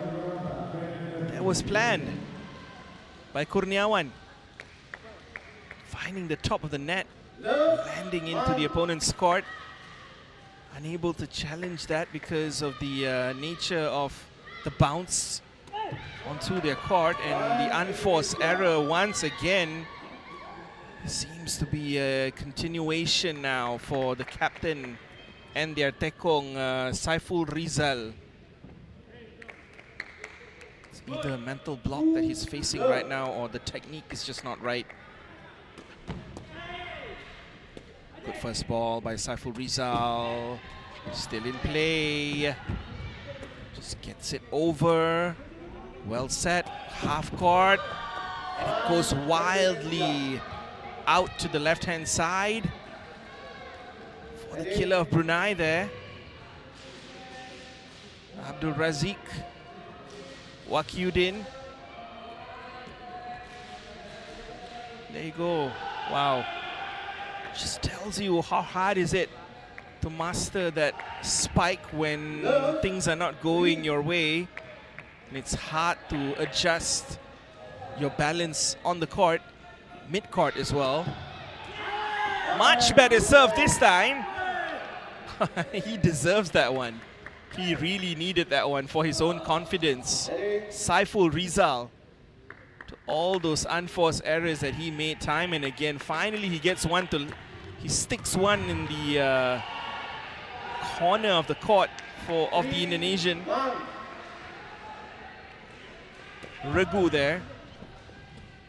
S1: that was planned by Kurniawan. Finding the top of the net, landing into the opponent's court. Unable to challenge that because of the nature of the bounce onto their court, and the unforced error once again seems to be a continuation now for the captain and their tekong, Saiful Rizal. It's either a mental block that he's facing right now or the technique is just not right. Good first ball by Saiful Rizal. Still in play. Just gets it over. Well set. Half court. And it goes wildly out to the left-hand side. For the killer of Brunei there. Abdul Razik. Wakyudin. There you go. Wow. Just tells you how hard is it to master that spike when things are not going your way. And it's hard to adjust your balance on the court, mid-court as well. Much better serve this time. He deserves that one. He really needed that one for his own confidence. Saiful Rizal, to all those unforced errors that he made time and again. Finally, he gets one to, he sticks one in the corner of the court of the Indonesian. Regu there.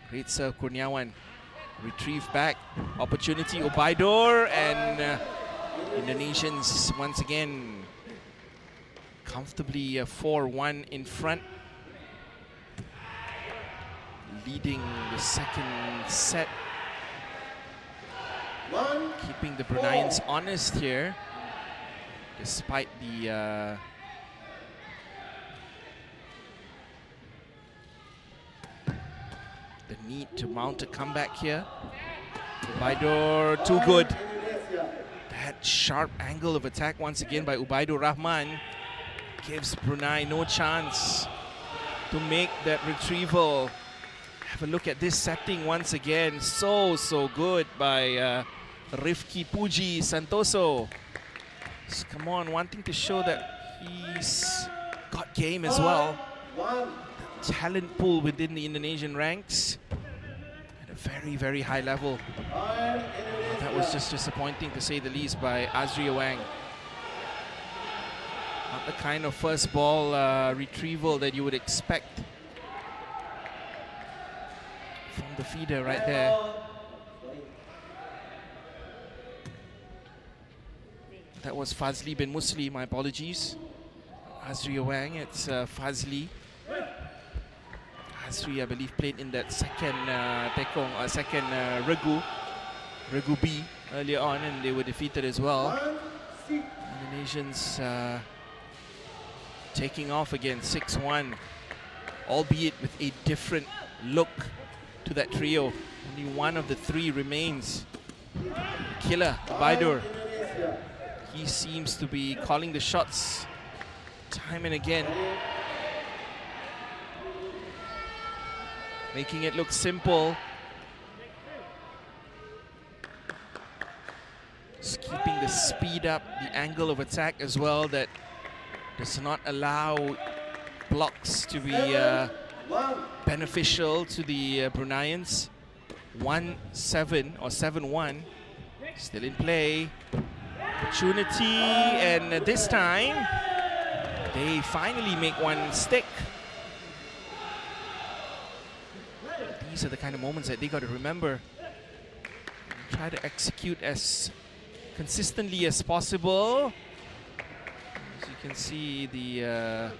S1: Great serve, Kurniawan. Retrieve back. Opportunity, Ubaidor, and Indonesians once again comfortably 4-1 in front. Leading the second set. Keeping the Bruneians honest here, despite the need to mount a comeback here. Ubaidor, too good. That sharp angle of attack once again by Ubaidur Rahman gives Brunei no chance to make that retrieval. Have a look at this setting once again. So good by Rifki Puji Santoso. So come on, wanting to show that he's got game as well. The talent pool within the Indonesian ranks at a very high level. That was just disappointing to say the least by Azria Wang. Not the kind of first ball retrieval that you would expect from the feeder right there. That was Fazli bin Musli, my apologies. Azria Wang, it's Fazli. Azri, I believe, played in that second second Regu B earlier on, and they were defeated as well. Indonesians taking off again, 6-1, albeit with a different look to that trio. Only one of the three remains. Killer, Ubaidur. He seems to be calling the shots time and again. Making it look simple. Just keeping the speed up, the angle of attack as well, that does not allow blocks to be beneficial to the Bruneians. 1-7 or 7-1. Still in play. Opportunity, and this time they finally make one stick. These are the kind of moments that they got to remember. Try to execute as consistently as possible. As you can see, the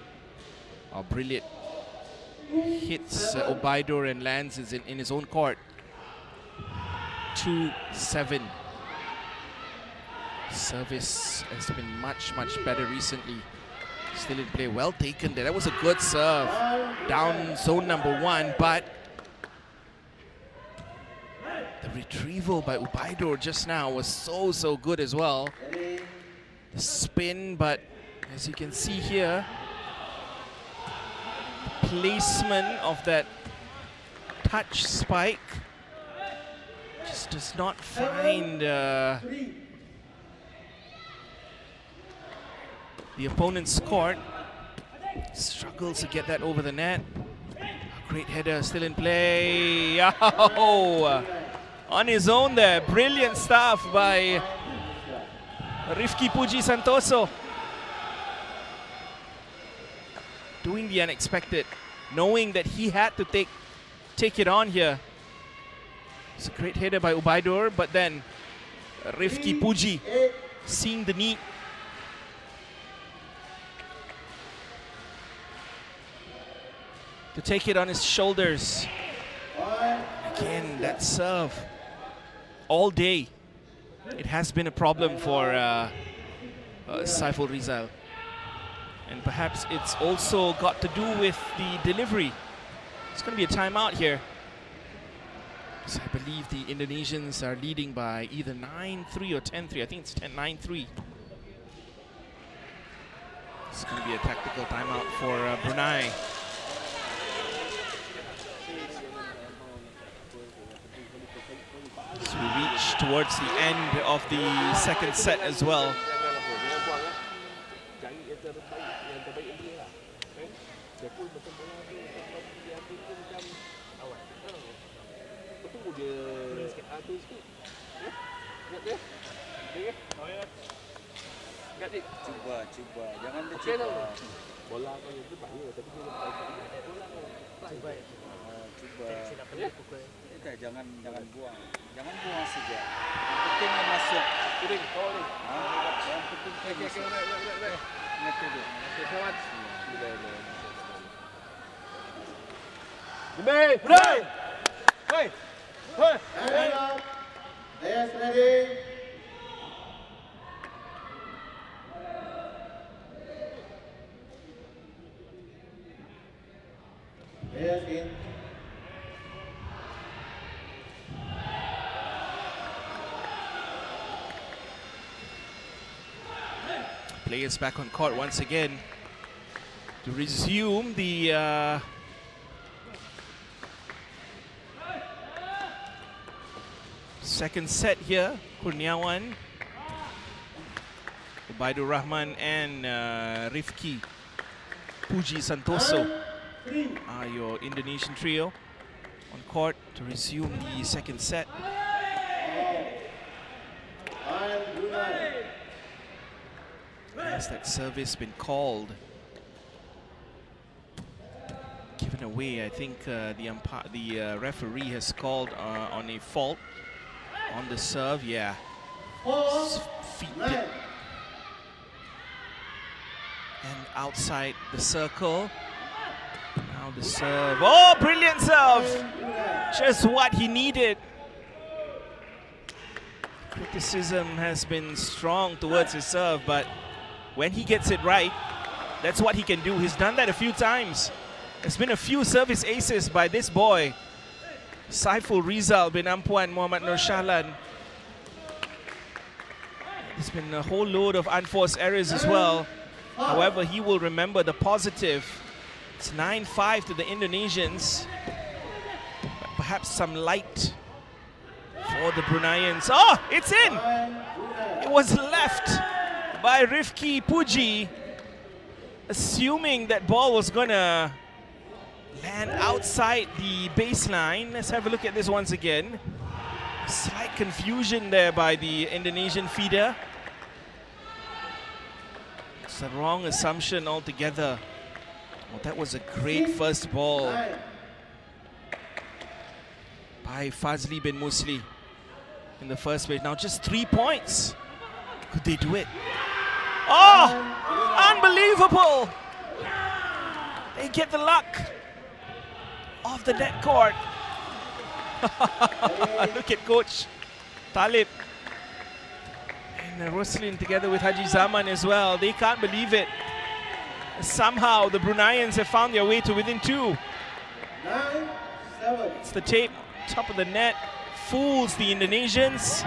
S1: brilliant hits Ubaidur and lands in his own court. 2-7. Service has been much better recently. Still in play, well taken there. That was a good serve down zone number 1, but the retrieval by Ubaidur just now was so good as well. The spin, but as you can see here, the placement of that touch spike just does not find the opponent's court. Struggles to get that over the net. Great header still in play. Oh, on his own there. Brilliant stuff by Rifki Puji Santoso. Doing the unexpected, knowing that he had to take it on here. It's a great header by Ubaidur, but then Rifki Puji seeing the need. To take it on his shoulders. Again, that serve all day. It has been a problem for Saiful Rizal. And perhaps it's also got to do with the delivery. It's going to be a timeout here. So I believe the Indonesians are leading by either 9-3 or 10-3. I think it's 9-3. It's going to be a tactical timeout for Brunei. As we reach towards the end of the second set as well.
S3: Cuba, jangan dicoba. Bola kau itu banyak, tapi dia cuba. Kita jangan buang saja. Yang penting masuk. Yang penting masuk. Ngerti tu. Kawan.
S2: Brunei! Hey! Yes, ready. Yes, in.
S1: Players back on court once again to resume the second set here. Kurniawan, Ubaidur Rahman and Rifki Puji Santoso are your Indonesian trio on court to resume the second set. Has that service been called? Given away, I think the referee has called on a fault on the serve. Yeah, feet dip. And outside the circle. Now the serve. Oh, brilliant serve! Just what he needed. Criticism has been strong towards his serve, but when he gets it right, that's what he can do. He's done that a few times. There's been a few service aces by this boy, Saiful Rizal bin Ampuan Muhammad Nur Shahlan. There's been a whole load of unforced errors as well. However, he will remember the positive. It's 9-5 to the Indonesians. But perhaps some light for the Bruneians. Oh, it's in! It was left by Rifki Puji, assuming that ball was gonna land outside the baseline. Let's have a look at this once again. Slight confusion there by the Indonesian feeder. It's the wrong assumption altogether. Well, that was a great first ball by Fazli bin Musli in the first place. Now just 3 points. Could they do it? Oh, unbelievable! They get the luck off the net court. Look at Coach Talib and Roslin together with Haji Zaman as well. They can't believe it. Somehow the Bruneians have found their way to within 2. It's the tape, top of the net, fools the Indonesians.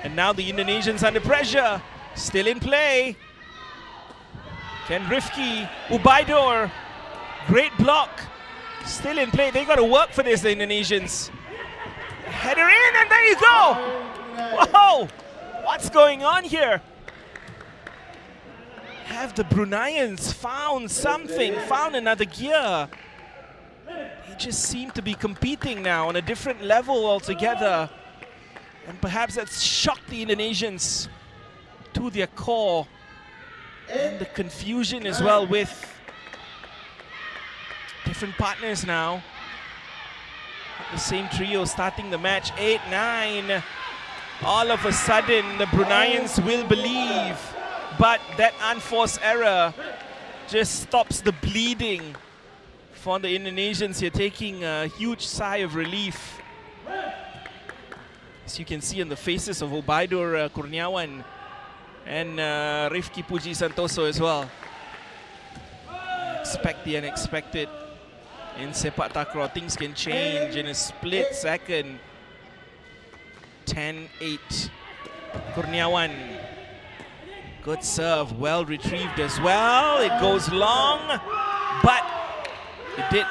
S1: And now the Indonesians under pressure, still in play. Ken Rifki, Ubaidur, great block, still in play. They got to work for this, the Indonesians. Header in, and there you go. Whoa, what's going on here? have the Bruneians found something, found another gear? They just seem to be competing now on a different level altogether. And perhaps that's shocked the Indonesians to their core. And the confusion as well with different partners now. The same trio starting the match, 8-9. All of a sudden, the Bruneians will believe, but that unforced error just stops the bleeding for the Indonesians here, taking a huge sigh of relief. As you can see on the faces of Ubaidur Kurniawan and Rifki Puji Santoso as well. Expect the unexpected. In Sepaktakraw, things can change in a split second. 10-8. Kurniawan. Good serve, well retrieved as well. It goes long, but it did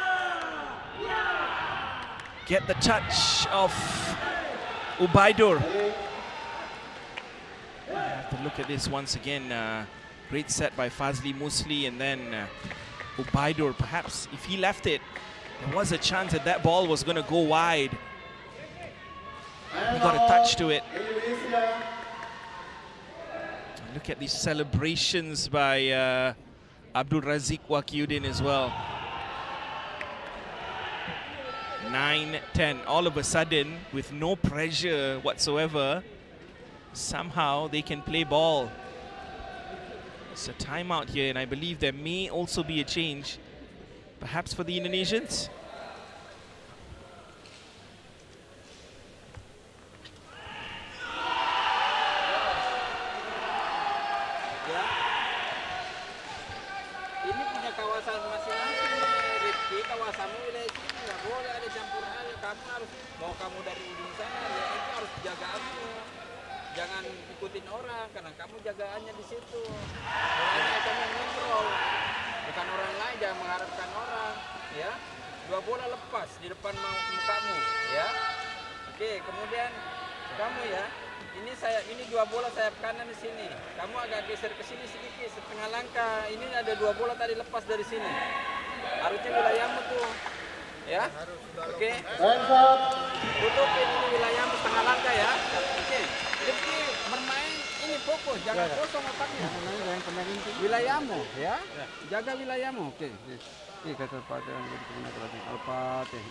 S1: get the touch of Ubaidur. I have to look at this once again. Great set by Fazli Musli, and then Ubaidur, perhaps if he left it, there was a chance that that ball was going to go wide. He got a touch to it. Look at these celebrations by Abdul Razik Wakiuddin as well. 9-10. All of a sudden, with no pressure whatsoever, somehow they can play ball. It's a timeout here, and I believe there may also be a change, perhaps for the Indonesians.
S3: Ya. Ini punya kawasan masing-masing, Rifki. Kawasanmu wilayah sini nggak boleh ada campur air. Kamu harus, mau kamu dari ujung sana, ya itu harus jagaanmu. Jangan ikutin orang, karena kamu jagaannya di situ. Bolanya kamu kontrol, bukan orang lain. Jangan mengharapkan orang, ya. Dua bola lepas di depan mukamu, ya. Oke, kemudian kamu ya. Ini dua bola sayap kanan di sini. Kamu agak geser ke sini sedikit, setengah langkah. Ini ada dua bola tadi lepas dari sini. Harusnya wilayahmu tuh, ya. Oke. Tutupin ini wilayahmu setengah langkah ya. Oke. Jadi bermain ini fokus, jangan kosong otaknya. Wilayahmu, ya. Jaga wilayahmu. Oke. Oke, kata Pak yang Al-Fatih.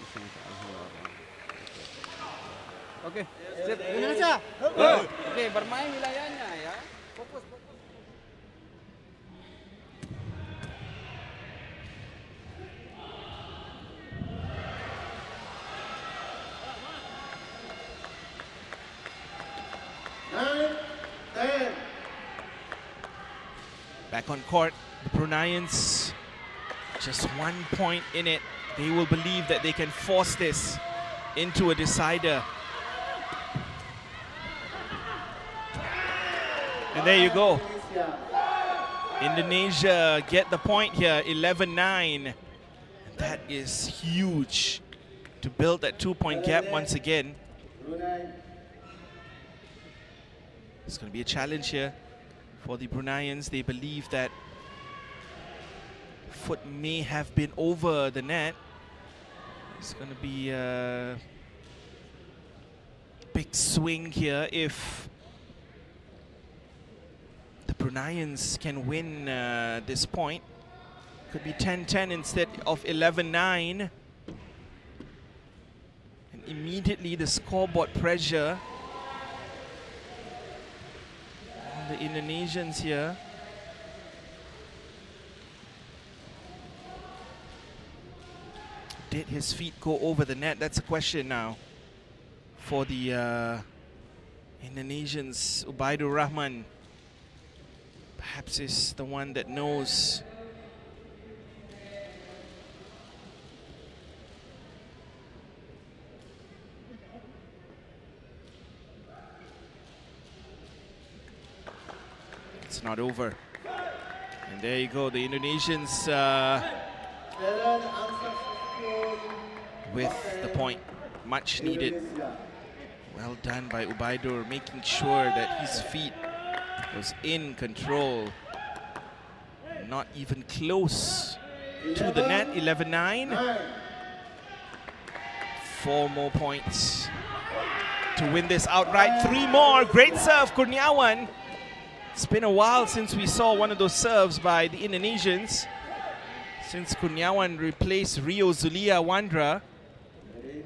S3: Oke, sip. Indonesia. Oke, bermain wilayahnya ya. Fokus.
S1: Back on court, the Bruneians, just 1 point in it. They will believe that they can force this into a decider. And there you go. Indonesia get the point here, 11-9. That is huge to build that 2-point gap once again. It's going to be a challenge here for the Bruneians. They believe that foot may have been over the net. It's going to be a big swing here if the Bruneians can win this point. Could be 10-10 instead of 11-9. And immediately the scoreboard pressure on the Indonesians here. Did his feet go over the net? That's a question now for the Indonesians. Ubaidur Rahman perhaps is the one that knows. It's not over. And there you go, the Indonesians with the point, much needed. Well done by Ubaidur, making sure that his feet was in control. not even close to the net. 11-9. 4 more points to win this outright. 3 more. Great serve, Kurniawan. It's been a while since we saw one of those serves by the Indonesians, since Kurniawan replaced Rio Zulia Wandra.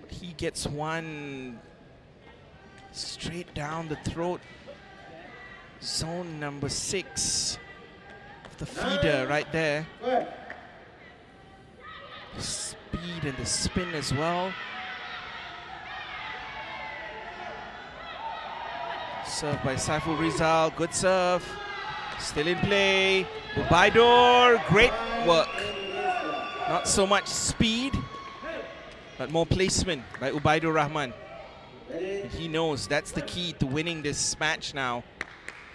S1: He gets one straight down the throat. Zone number 6. The feeder right there. The speed and the spin as well. Serve by Saiful Rizal, good serve. Still in play. Ubaidor, great work. Not so much speed, but more placement by Ubaidur Rahman. And he knows that's the key to winning this match now.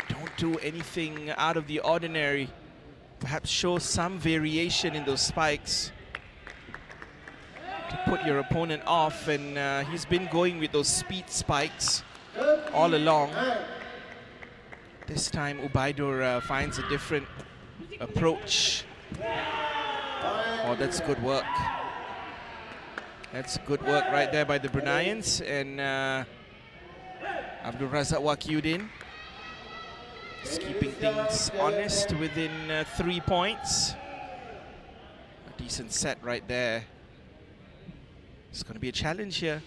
S1: Don't do anything out of the ordinary. Perhaps show some variation in those spikes to put your opponent off, and he's been going with those speed spikes all along. This time Ubaidur finds a different approach. Oh, that's good work. That's good work right there by the Bruneians, and Abdul Razak Wakiuddin is keeping things honest within 3 points. A decent set right there. It's going to be a challenge here.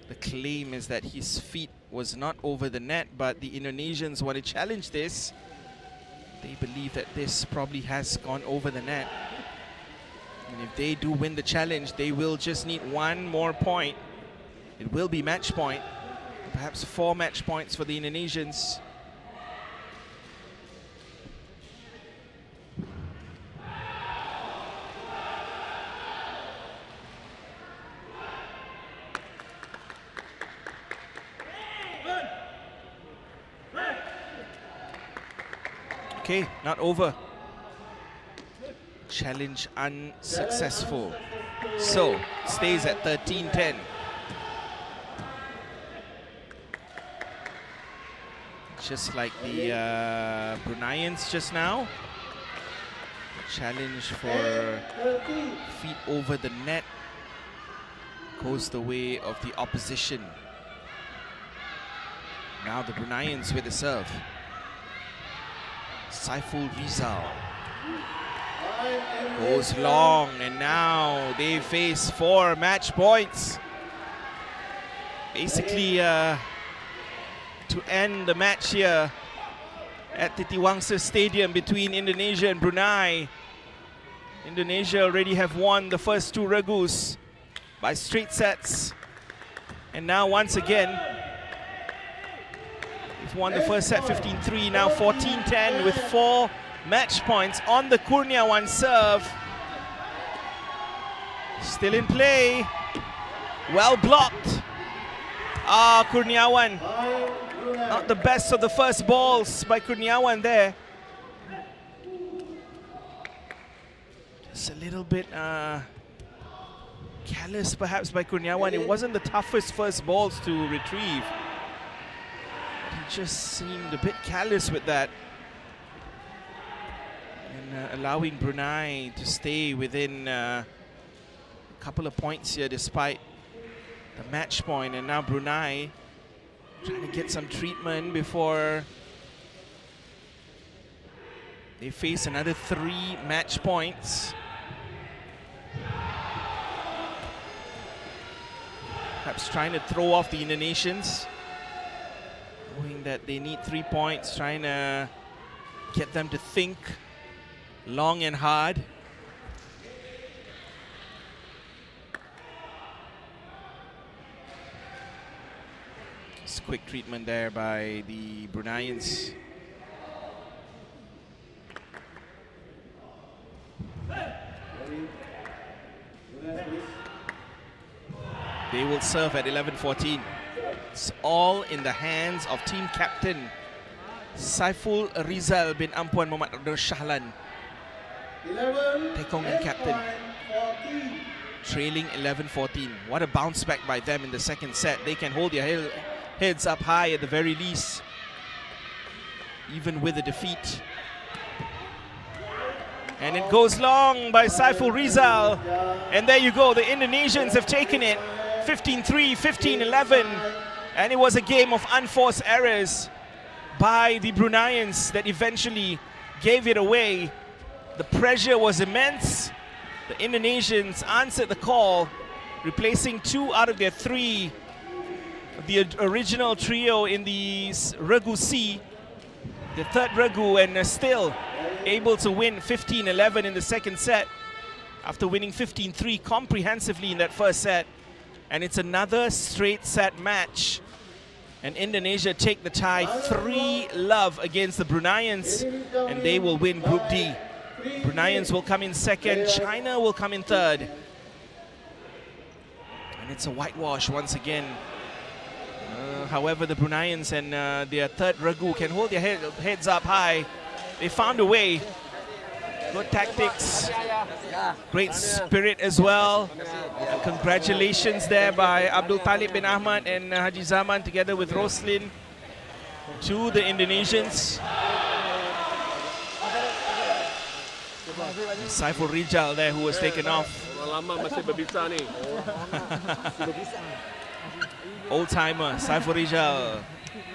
S1: The claim is that his feet was not over the net, but the Indonesians want to challenge this. They believe that this probably has gone over the net. And if they do win the challenge, they will just need 1 more point. It will be match point. Perhaps 4 match points for the Indonesians. Okay, not over. Challenge unsuccessful. So, stays at 13-10. Just like the Bruneians just now. Challenge for feet over the net goes the way of the opposition. Now the Bruneians with the serve. Saiful Rizal goes long, and now they face 4 match points. Basically, to end the match here at Titi Wangsa Stadium between Indonesia and Brunei. Indonesia already have won the first 2 Regus by straight sets, and now once again they've won the first set 15-3, now 14-10 with 4 match points on the Kurniawan serve. Still in play. Well blocked. Kurniawan. Not the best of the first balls by Kurniawan there. Just a little bit careless perhaps by Kurniawan. It wasn't the toughest first balls to retrieve. He just seemed a bit careless with that. And allowing Brunei to stay within a couple of points here despite the match point. And now Brunei trying to get some treatment before they face another 3 match points. Perhaps trying to throw off the Indonesians, knowing that they need 3 points, trying to get them to think long and hard. Just quick treatment there by the Bruneians. They will serve at 11-14. It's all in the hands of team captain Saiful Rizal bin Ampuan Muhammad Abdul Shahlan. Taekong captain. Trailing 11-14. What a bounce back by them in the second set. They can hold their heads up high at the very least, even with a defeat. And it goes long by Saiful Rizal. And there you go, the Indonesians have taken it. 15-3, 15-11. And it was a game of unforced errors by the Bruneians that eventually gave it away. The pressure was immense. The Indonesians answered the call, replacing 2 out of their 3. The original trio in the Regu C, the third Regu, and still able to win 15-11 in the second set after winning 15-3 comprehensively in that first set. And it's another straight set match. And Indonesia take the tie 3-love against the Bruneians, and they will win Group D. Bruneians will come in second, China will come in third. And it's a whitewash once again. However, the Bruneians and their third Regu can hold their heads up high. They found a way. Good tactics, great spirit as well. Congratulations there by Abdul Talib bin Ahmad and Haji Zaman together with Roslin to the Indonesians. Saiful Rizal there, who was taken off. Old timer Saiful Rizal.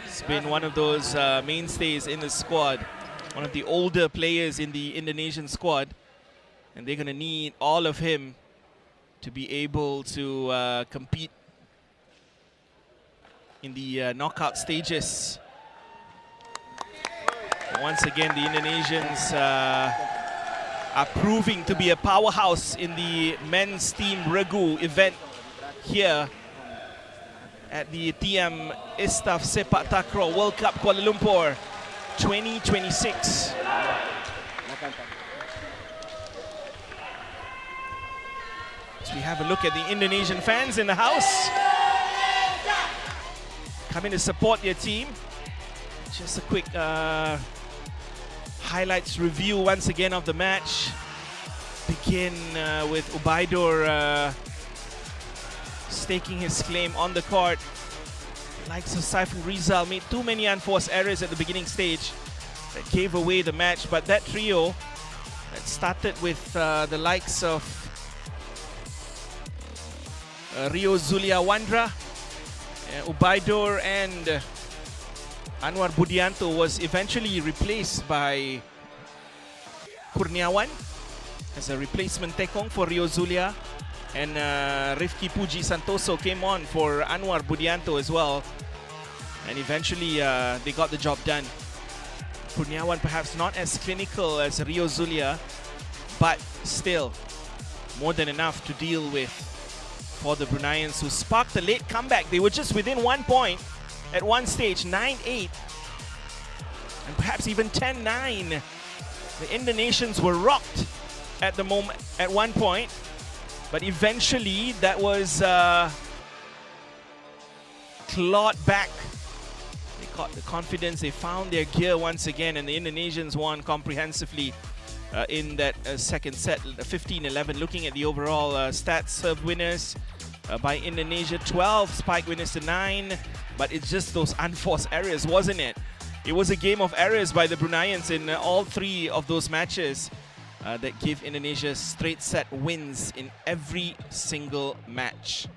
S1: It's been one of those mainstays in the squad. One of the older players in the Indonesian squad, and they're going to need all of him to be able to compete in the knockout stages. Once again, the Indonesians are proving to be a powerhouse in the men's team Regu event here at the TM ISTAF Sepaktakraw World Cup Kuala Lumpur 2026. So we have a look at the Indonesian fans in the house coming to support their team. Just a quick highlights review once again of the match. Begin with Ubaidur staking his claim on the court. Likes of Saiful Rizal made too many unforced errors at the beginning stage that gave away the match, but that trio that started with the likes of Rio Zulia Wandra, Ubaidur and Anwar Budianto was eventually replaced by Kurniawan as a replacement tekong for Rio Zulia, and Rifki Puji Santoso came on for Anwar Budianto as well, and eventually they got the job done. Kurniawan perhaps not as clinical as Rio Zulia, but still more than enough to deal with for the Bruneians, who sparked a late comeback. They were just within 1 point at one stage, 9-8, and perhaps even 10-9. The Indonesians were rocked at the moment, at 1 point, but eventually that was clawed back. They caught the confidence, they found their gear once again, and the Indonesians won comprehensively in that second set, 15-11. Looking at the overall stats, serve winners by Indonesia, 12, spike winners to 9, but it's just those unforced errors, wasn't it? It was a game of errors by the Bruneians in all 3 of those matches that give Indonesia straight set wins in every single match.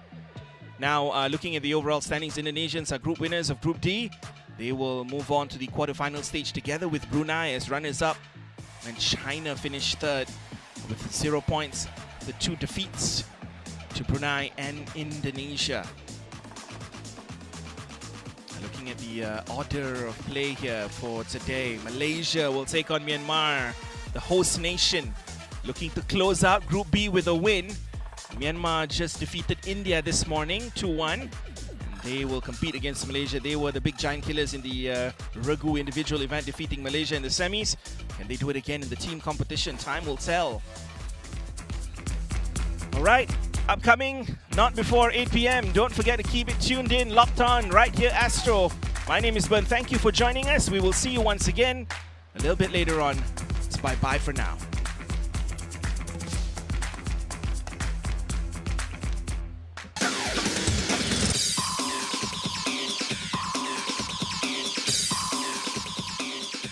S1: Now, looking at the overall standings, Indonesians are group winners of Group D. They will move on to the quarterfinal stage together with Brunei as runners-up, and China finished third with 0 points, the 2 defeats to Brunei and Indonesia. Looking at the order of play here for today, Malaysia will take on Myanmar, the host nation, looking to close out Group B with a win. Myanmar just defeated India this morning, 2-1. They will compete against Malaysia. They were the big giant killers in the Regu individual event, defeating Malaysia in the semis. Can they do it again in the team competition? Time will tell. All right, upcoming, not before 8 p.m. Don't forget to keep it tuned in, locked on, right here, Astro. My name is Ben. Thank you for joining us. We will see you once again a little bit later on. It's bye-bye for now.